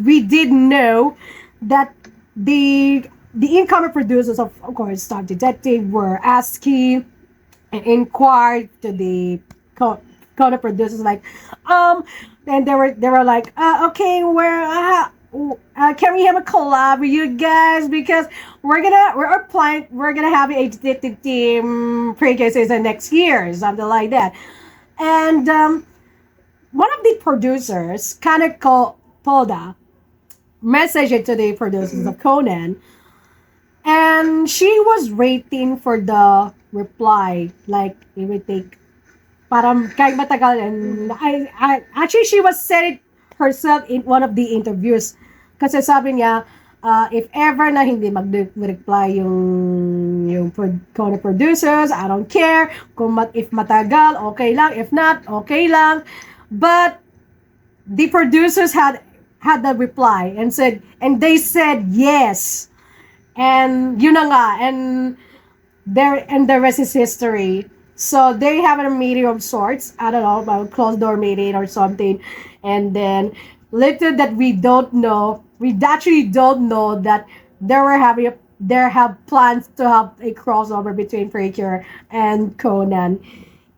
we did know that the incoming producers of course, Star Detective were asking and inquired to the Conan producers like, and they were like, okay, can we have a collab with you guys because we're gonna have a detective team pre-K season next year, something like that. And one of the producers, Kaneko Poda, messaged to the producers of Conan, and she was waiting for the reply. Like it would take parang kahit matagal, and I actually she was said it herself in one of the interviews. Kasi sabi niya, if ever na hindi mag-reply yung Conan producers, I don't care. If matagal, okay lang. If not, okay lang. But the producers had the reply and they said yes. And yun na nga. And the rest is history. So they have a meeting of sorts. I don't know, about closed door meeting or something. And then little that we actually don't know that they have plans to have a crossover between Frasier and Conan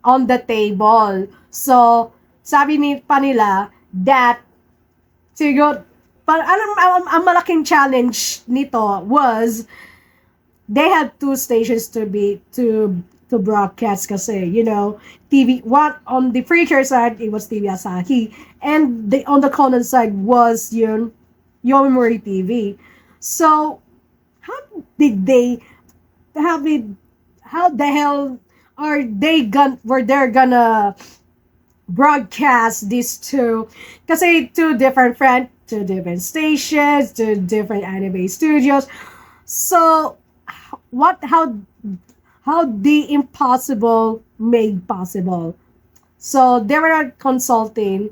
on the table. So sabi pa nila that siguro ang malaking challenge nito was they had two stations to broadcast kasi, TV, one on the Frasier side, it was TV Asahi, and on the Conan side was yung Yomiuri TV. So, how the hell were they gonna broadcast these two? Kasi two different stations, two different anime studios. So, how the impossible made possible. So they were consulting.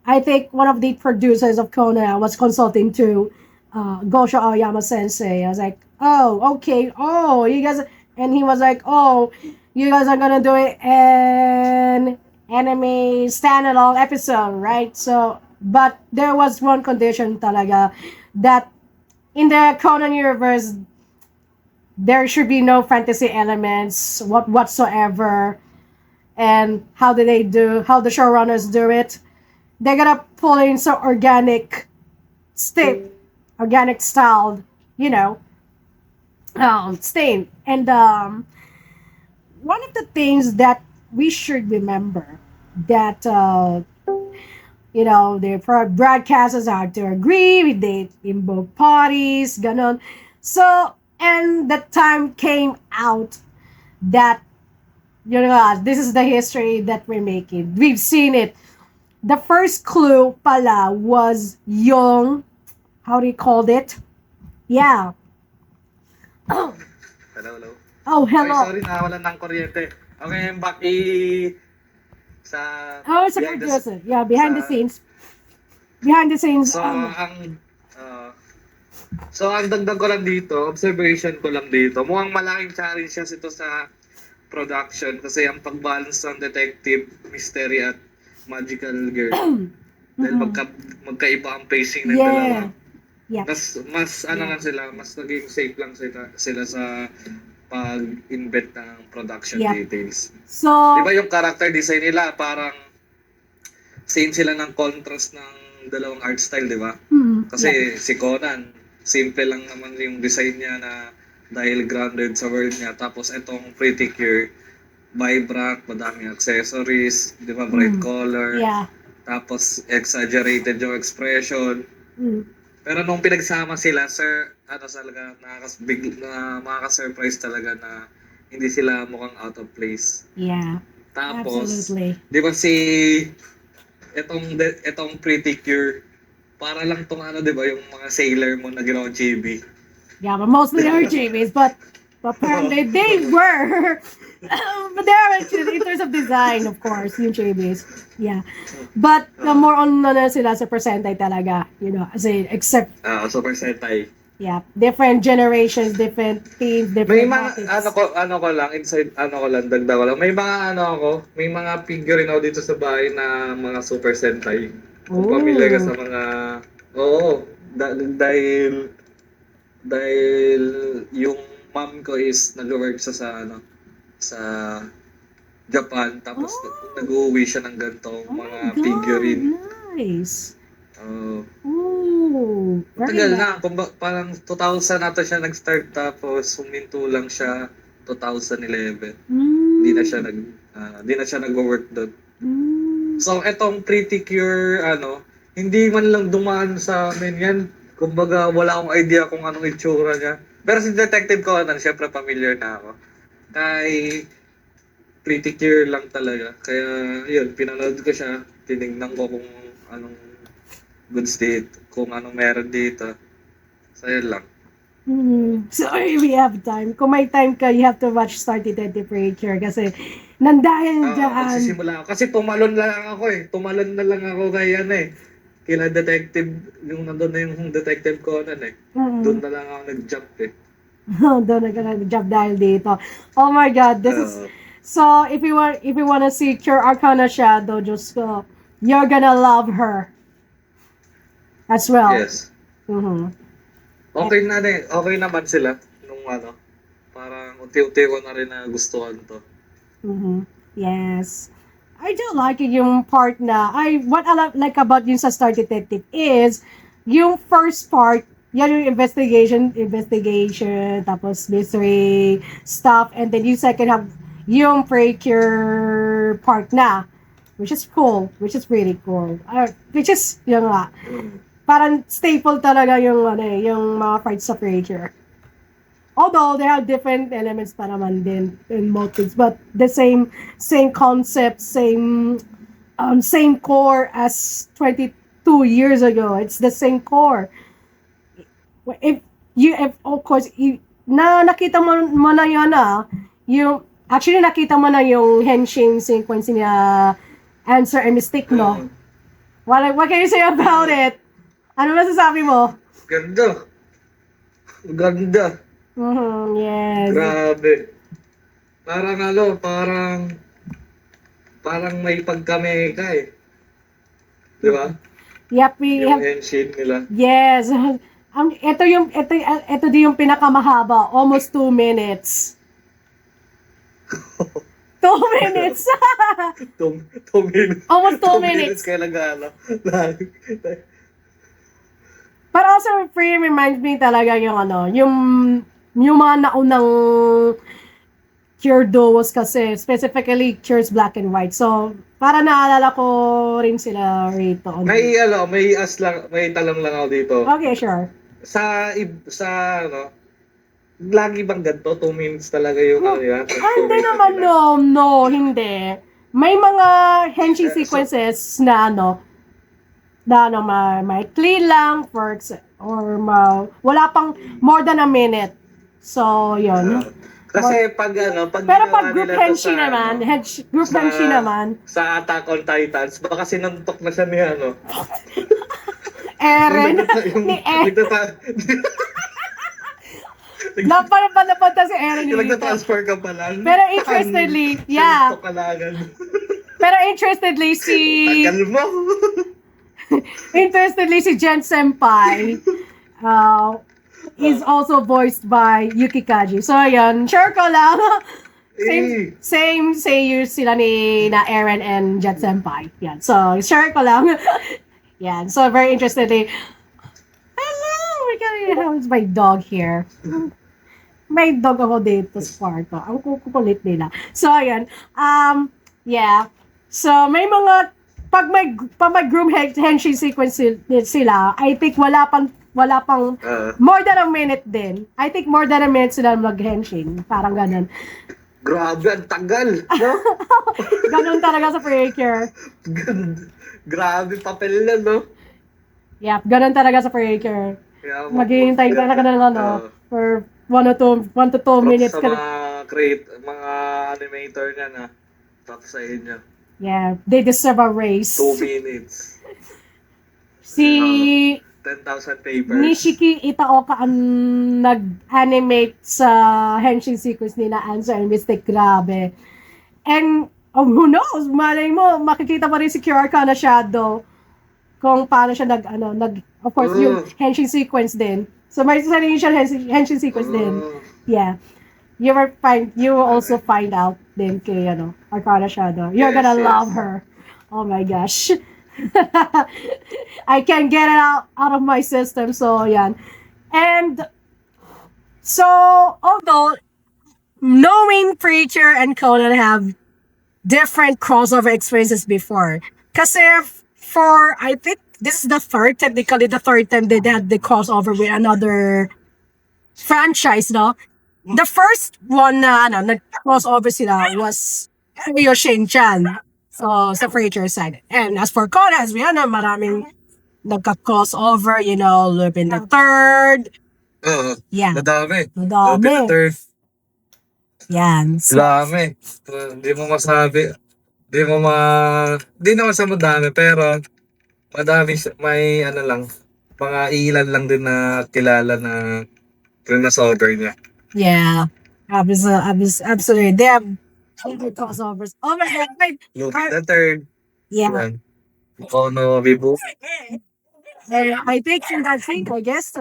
I think one of the producers of Conan was consulting to Gosho Aoyama Sensei. I was like, oh, okay. Oh, you guys. And he was like, oh, you guys are going to do an anime standalone episode, right? So, but there was one condition talaga that in the Conan universe, there should be no fantasy elements whatsoever. And how the showrunners do it? They're gonna pull in some organic styled, stain. And one of the things that we should remember that the broadcasters have to agree, they invoke parties, ganon. So, and the time came out that this is the history that we're making. We've seen it. The first clue pala was yung how do you call it? Yeah. Hello, hello. Oh, Ay, hello. sorry, nawalan ng kuryente. Okay, back sa Oh, it's a behind the- producer. Yeah, behind the sa- scenes. Behind the scenes. So, ang dagdag ko lang dito, observation ko lang dito, mukhang malaking challenge ito sa production kasi ang pag-balance ng detective, mystery at magical girl. Dahil magkaiba ang pacing ng dalawa. Yeah. Yeah. Mas ano lang sila, mas naging safe lang sila sa pag-invent ng production Yeah. details. So, Di ba yung character design nila parang same sila ng contrast ng dalawang art style, di ba? Kasi si Conan, simple lang naman yung design niya na dahil grounded sa world niya. Tapos itong Pretty Cure, vibrant, madaming accessories, di ba? Bright color. yeah. Tapos exaggerated yung expression. Mm. Pero nung pinagsama sila, talaga, makaka-surprise talaga na hindi sila mukhang out of place. Yeah. Tapos, Absolutely. di ba etong Pretty Cure, para lang tong di ba, yung mga Sailor Moon na ginawang chibi. Yeah, but mostly they're JBs, but apparently they were. But they're actually, in terms of design, of course, yung JBs. Yeah. But more on na sila sa percentile talaga, as in, except, Super Sentai. yeah, different generations, different themes, May different mga, topics. dagdag ko lang, may mga figurine ako dito sa bahay na mga Super Sentai. Kung Oh. pamilya ka sa mga, dahil yung mom ko is nag-work sa Japan, tapos nag-uwi siya ng ganitong mga God, figurine. nice. Oh, Very tagal nice. na, parang 2000 nata siya nag-start, tapos huminto lang siya 2011. Hindi na siya nag-work doon. So, etong Pretty Cure, hindi man lang dumaan sa amin yan. Kumbaga, wala akong idea kung anong itsura niya. Pero si Detective Conan, syempre familiar na ako. Kay Pretty Cure lang talaga. Kaya, yun, pinanood ko siya. Tinignan ko kung anong goods dito, kung anong meron dito. So, yun lang. So, if we have time. Kung may time ka, you have to watch Star Detective Preacher kasi nandahil dyan. Magsisimula ako. Kasi tumalon lang ako eh. Tumalon na lang ako kay kila detective, yung nandun na yung detective Conan eh. Doon na lang ako nag-jump eh. Doon na ka nag-job dahil dito. Oh my God, this is... So, if you want to see Cure Arcana Shadow, just go. You're gonna love her. As well. Yes. Okay naman sila nung parang unti-unti ko na rin na gustuhan to. Yes. I do like it yung part na, what I like about yung sa Star Detective is, yung first part, yan yung investigation, tapos mystery stuff, and then yung second half, yung Precure part na, which is cool, which is really cool. Which is, yun nga, parang staple talaga yung mga fights sa Precure. Although they have different elements pa naman din and motives, but the same concept, same core as 22 years ago. It's the same core. If of course, nakita mo na yun actually nakita mo na yung henshin sequence niya, Answer and Mystique, no? What can you say about it? Ano masasabi mo? Ganda. Yes. Grabe. Parang may pagkameka eh. Di ba? Yep, Yung henshin nila. yes. Ito din yung pinakamahaba, almost 2 minutes. 2 minutes. 2 minutes. Almost 2 2 minutes. kaya nag-ano. But also, free reminds me talaga yung mga naunang Cure duos kasi, specifically Cure's Black and White. So, para naalala ko rin sila rito. May tanong lang ako dito. Okay, sure. Sa lagi bang ganito? 2 minutes talaga yung yan? Hindi naman, no, hindi. May mga henshin sequences na may clean lang, or wala pang more than a minute. So, yun. Kasi pag pag Pero ginawa pag group nila to henshi sa, naman, group henshi naman, sa Attack on Titans, baka sinuntok na siya ni Eren, ni Eren, napunta si Eren Yung dito. nagta-transfer ka pa lang. Pero interestedly, yeah. Sinuntok ka na agad. Pero interestedly Tagal mo. si Jen Senpai is also voiced by Yuki Kaji. So, ayun, sure ko lang. Same sayers sila na Eren and Jet Senpai. Yan. So, sure ko lang. Yan. So, very interestedly. Hello! We can have my dog here. May dog ako dito sa kwarto. Ang kukulit nila. So, ayan. Yeah. So, may mga pag may groom henshi sequence sila, I think wala pang more than a minute din. I think more than a minute sila mag-henshin. Parang ganun. Grabe, ang tagal. No? Ganun talaga sa Precure. Grabe, papel na, no? Yep, ganun talaga sa Precure. Kaya, Maghihintay ka na for 1 to 2 minutes. Sa mga animator niya na top sa inyo. Yeah, they deserve a raise. 2 minutes. Si 10,000 papers. Nishiki Itaoka ang nag-animate sa henshin sequence nila Answer and Mystic. Grabe. And who knows, malay mo, makikita mo rin si Kira Arcana Shadow kung paano siya of course, yung henshin sequence din. So, may sarili siya henshin sequence din. Yeah. You will also find out din kay Arcana Shadow. You're gonna love her. Oh my gosh. I can't get it out of my system. So, yan. And, so, although, knowing Preacher and Conan have different crossover experiences before. Kasi, I think, this is technically the third time they had the crossover with another franchise, no? The first one na, nag-crossover sila was Yo Shin-chan. So, sa Preacher side. And as for Conan, as we know, maraming nagka-crossover, Lupin the Third. Yeah. Madami. Madami. Lupin the Third. Yan. So, Dami. Hindi mo masabi. Hindi naman sa madami, pero madami, may mga ilan lang din na kilala na crossover niya. yeah. Absolutely. They have crossovers. Oh my God. Lupin the Third. Yeah. Kono Bibu. I think in that thing, I guess,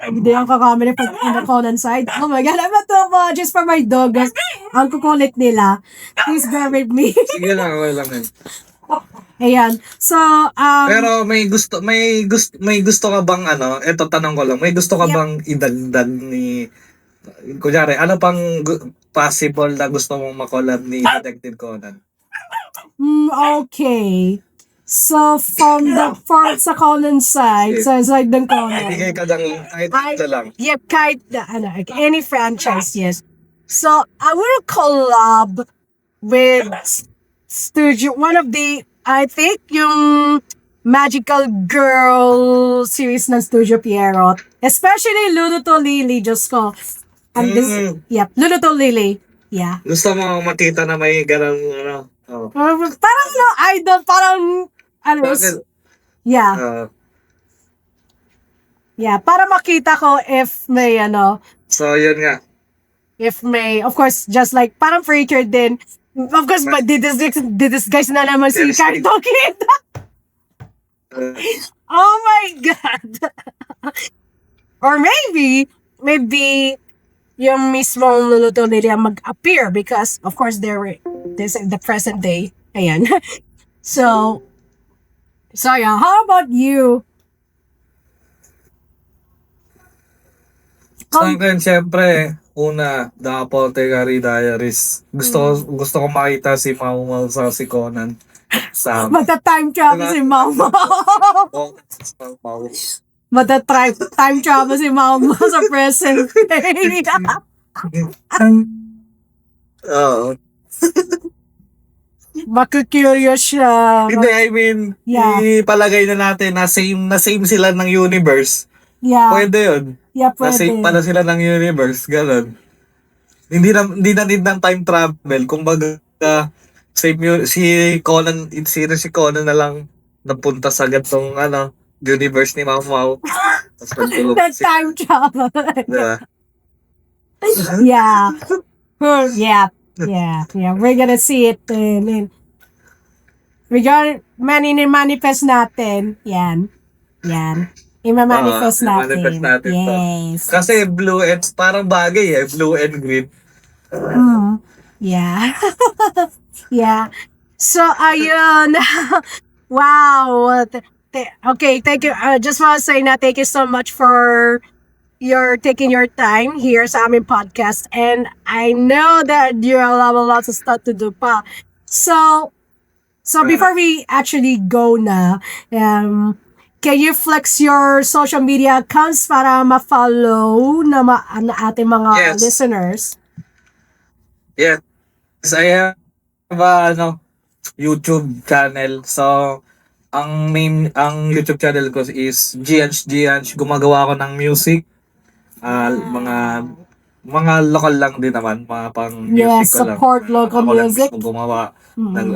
hindi ako kakamali pag on the Conan side. Oh my God, I'm not to apologize for my dog. Guys. Ang kukulit nila. Please bear with me. Sige lang, okay lang yun. Ayan. So, Pero may gusto ka bang eto tanong ko lang, may gusto ka bang idagdag ni, kunyari, ano pang possible na gusto mong makolab ni Detective Conan? okay. So, sa Conan side, sa side ng Conan. Bigay ka lang, kahit ito lang. Yep, kahit any franchise, yes. So, I will collab with one of the, I think, yung Magical Girl series ng Studio Pierrot. Especially Lulu to Lily, Diyos ko. And Lulu to Lily. Yeah. Gusto mo makita na may ganang, Parang idol, parang, Bakit? yeah. Yeah, para makita ko if may, So, yun nga. if may, of course, just like, parang Preacher din. Of course, but didisguise na naman si Yes, Kaito Kid. Oh my God. Or maybe, yung mismong luluto nila mag-appear because, of course, this in the present day. Ayan. So yeah, how about you? Sa akin, syempre, una, The Apothecary Diaries. Gusto ko makita si Mau Mau sa si Conan. Magta-time travel si Mama. Magta-time travel si Mama sa present day. Oo. Makikurious siya. Hindi, I mean, Yeah. ipalagay na natin na same sila ng universe. Yeah. Pwede yun. Yeah, Na-save pwede. pala sila ng universe, gano'n. Hindi na need ng time travel. Kumbaga, si si Conan na lang napunta sa gantong universe ni Mau Mau. Tapos nagtulog The si, time travel. diba? Yeah. Yeah. Yeah. Yeah. We're gonna see it. We're gonna manifest natin. Yan. Yan. I-manifest manifest natin. natin to. Yes. Kasi blue and, parang bagay blue and green. Mm. Yeah. Yeah. So, ayun. Wow. Okay, thank you. I just want to say na thank you so much for your taking your time here sa aming podcast. And I know that you have a lot of stuff to do pa. So before we actually go na, can you flex your social media accounts para ma-follow na ating mga Yes. listeners? Yes, I have a YouTube channel. So, ang YouTube channel ko is Gianch. Gumagawa ako ng music. Mga local lang din naman, mga pang music Yes, ko lang. support local Ako lang music. mismo gumawa ng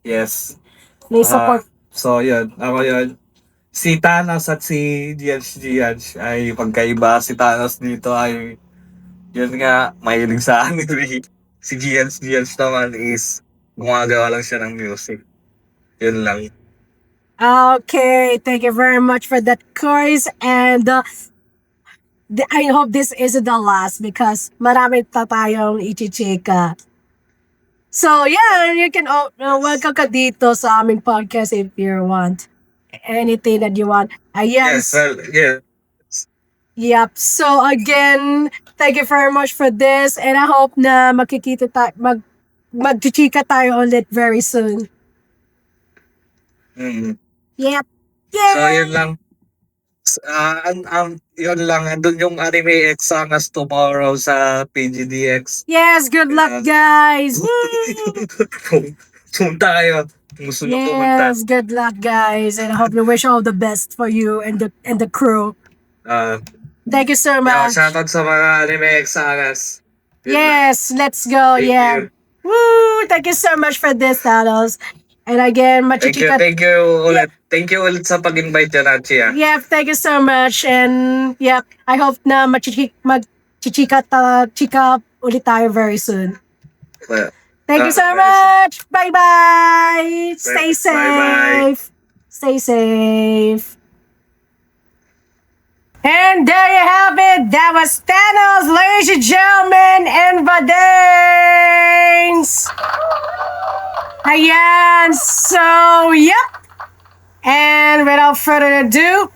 yes. May support. So, yun. Ako yun. Si Thanos at si Gianch ay pagkaiba. Si Thanos dito ay yun nga, mahilig sa anime. Si Gianch naman is gumagawa lang siya ng music. Yun lang. Okay, thank you very much for that, Chris. And I hope this isn't the last because marami pa tayong ichichika. So, yeah, you can welcome ka dito sa aming podcast if you want. Anything that you want. Yes, well, yeah. Yep. So, again, thank you very much for this. And I hope na magkikita tayo, magchichika tayo ulit very soon. Mm. Yep. So, yun lang. Yun lang. Andun yung Anime X Sangas tomorrow sa PGDX. Yes, good luck, guys. Woo! Punta kayo. Gusto nyo pumunta. Yes, good luck, guys. And I hope you wish all the best for you and the crew. Thank you so much. Shoutout sa mga Anime X Sangas. Yun lang. Yes, let's go. Thank Yeah. you. Woo! Thank you so much for this, Thanos. And again, machichika. Thank you ulit. Thank you ulit sa pag-invite dyan, Archie. Yep, thank you so much. And yep, I hope na magchichika ulit tayo very soon. Well, Thank you so very much. Bye-bye. Stay Bye-bye. safe. Stay safe. And there you have it. That was Thanos, ladies and gentlemen, and Vadanes. Ayan. So, yep. And without further ado,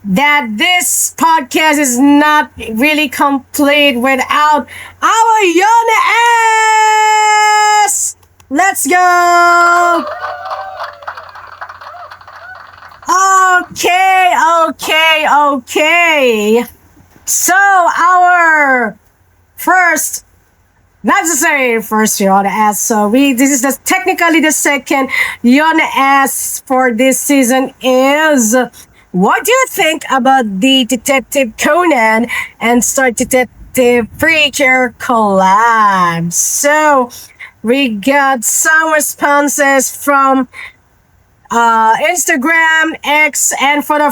that this podcast is not really complete without our Yona S. Let's go. Okay. So our first, not to say first Yona S. So this is technically the second Yona S for this season is. What do you think about the Detective Conan and Star Detective Preacher collab? So, we got some responses from Instagram, X, and for the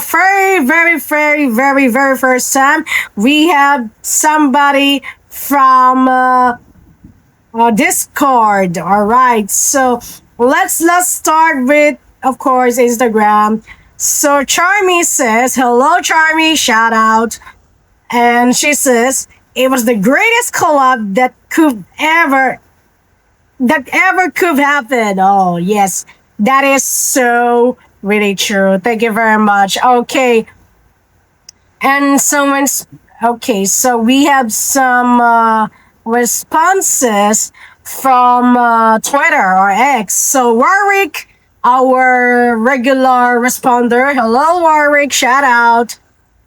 very first time, we have somebody from Discord. All right, so let's start with, of course, Instagram. So Charmy says, hello Charmy, shout out. And she says, it was the greatest collab that ever could happen. Oh, yes. That is so really true. Thank you very much. Okay. And so we have some responses from Twitter or X. So Warwick, our regular responder. Hello, Warwick. Shout out.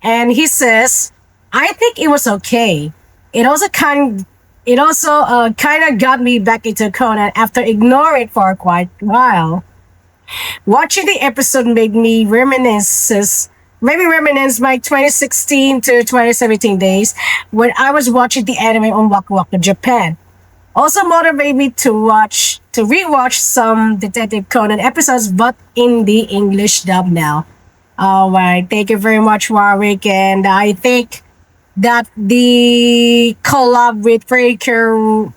And he says, I think it was okay. It also kind of got me back into Conan after ignoring it for quite a while. Watching the episode made me reminisce maybe reminisce my 2016 to 2017 days when I was watching the anime on Waku Waku Japan. Also motivated me to rewatch some Detective Conan episodes, but in the English dub now. Alright, thank you very much, Warwick, and I think that the collab with Freaker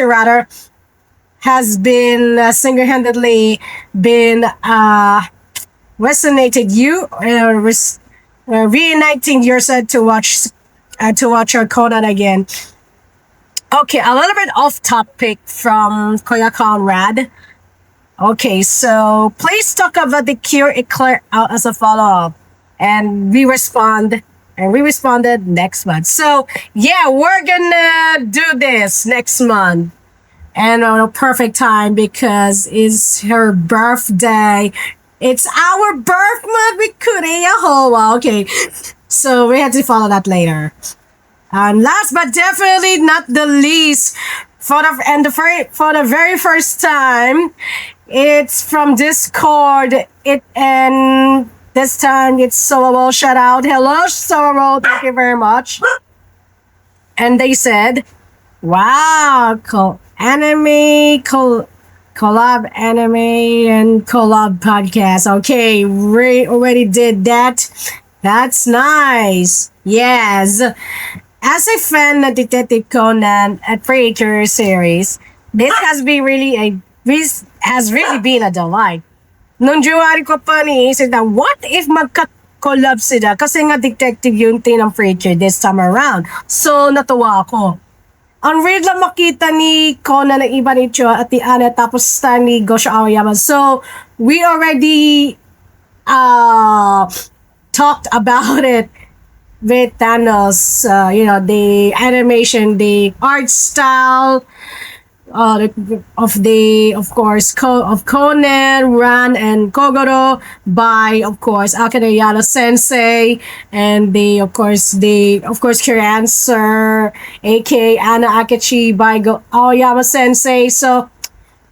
rather, has been single-handedly been resonated you reuniting yourself to watch our Conan again. Okay, a little bit off topic from Koya Conrad. Okay, so please talk about the Cure Eclair out as a follow-up. And we responded next month. So yeah, we're gonna do this next month. And on a perfect time because it's her birthday. It's our birth month with Kureya Howa. Okay, so we had to follow that later. And last but definitely not the least, for the very first time, it's from Discord. And this time it's Sororo. Shout out, hello Sororo, thank you very much. And they said, "Wow, collab anime and collab podcast. Okay, we already did that. That's nice. Yes." As a fan of Detective Conan at Preacher series, this has really been a delight. Nung January ko pa niisip na what if magka-collab sila kasi nga detective yung ng Preacher this time around. So natuwa ako. Ang weird lang makita ni Conan ng iba ni Cho at ni Anna tapos ni Gosho Aoyama. So we already talked about it with Thanos, the animation, the art style of Conan, Ran, and Kogoro by Akane Yano Sensei, and of course Cure aka Anna Akechi by Aoyama Sensei. So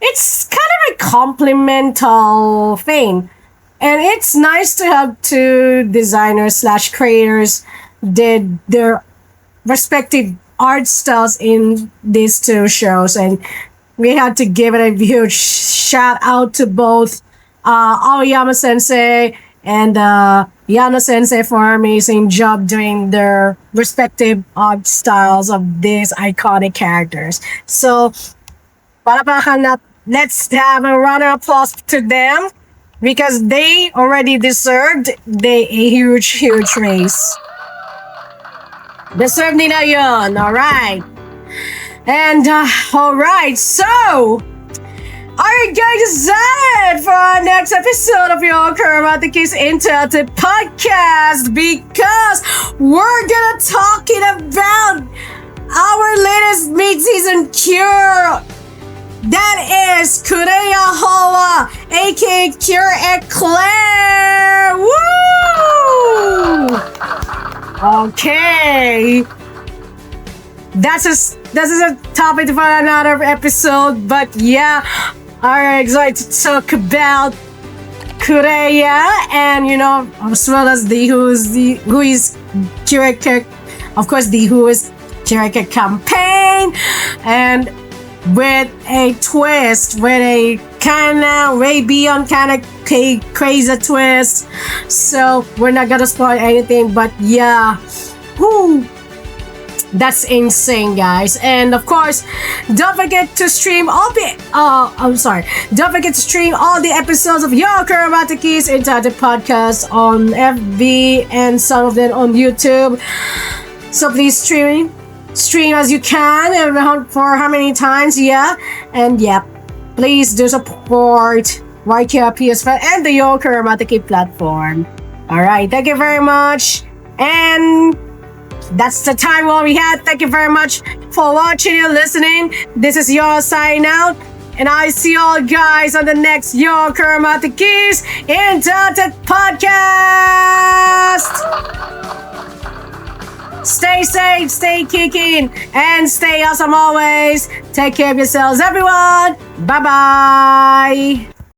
it's kind of a complemental thing. And it's nice to have two designers / creators did their respective art styles in these two shows. And we had to give it a huge shout out to both Aoyama Sensei and Yano Sensei for an amazing job doing their respective art styles of these iconic characters. So, let's have a round of applause to them, because they already deserved a huge raise. Deserve nila yun, alright. And, alright, so, are you guys excited for our next episode of your Chromaticus Interactive Podcast? Because we're gonna talking about our latest mid-season cure. That is Kureya Howa, aka Cure Eclair! Woo! Okay. This is a topic for another episode, but yeah, I'm excited to talk about Kureya, and as well as who is Cure, of course, who is Cure campaign, and with a twist, with a kinda way beyond kinda crazy twist. So we're not gonna spoil anything, but yeah, whoo, that's insane, guys. And of course, don't forget to stream all the don't forget to stream all the episodes of Your Chromaticus Interactive Podcast on FB and some of them on YouTube. So please stream as you can, and for how many times, yeah. And yeah, please do support YK PS5 and the Yo Chromaticus platform. Alright, thank you very much. And that's the time all we had. Thank you very much for watching and listening. This is your sign out, and I see you all guys on the next Your Chromaticus Interactive Podcast. Stay safe, stay kicking, and stay awesome always. Take care of yourselves, everyone. Bye-bye.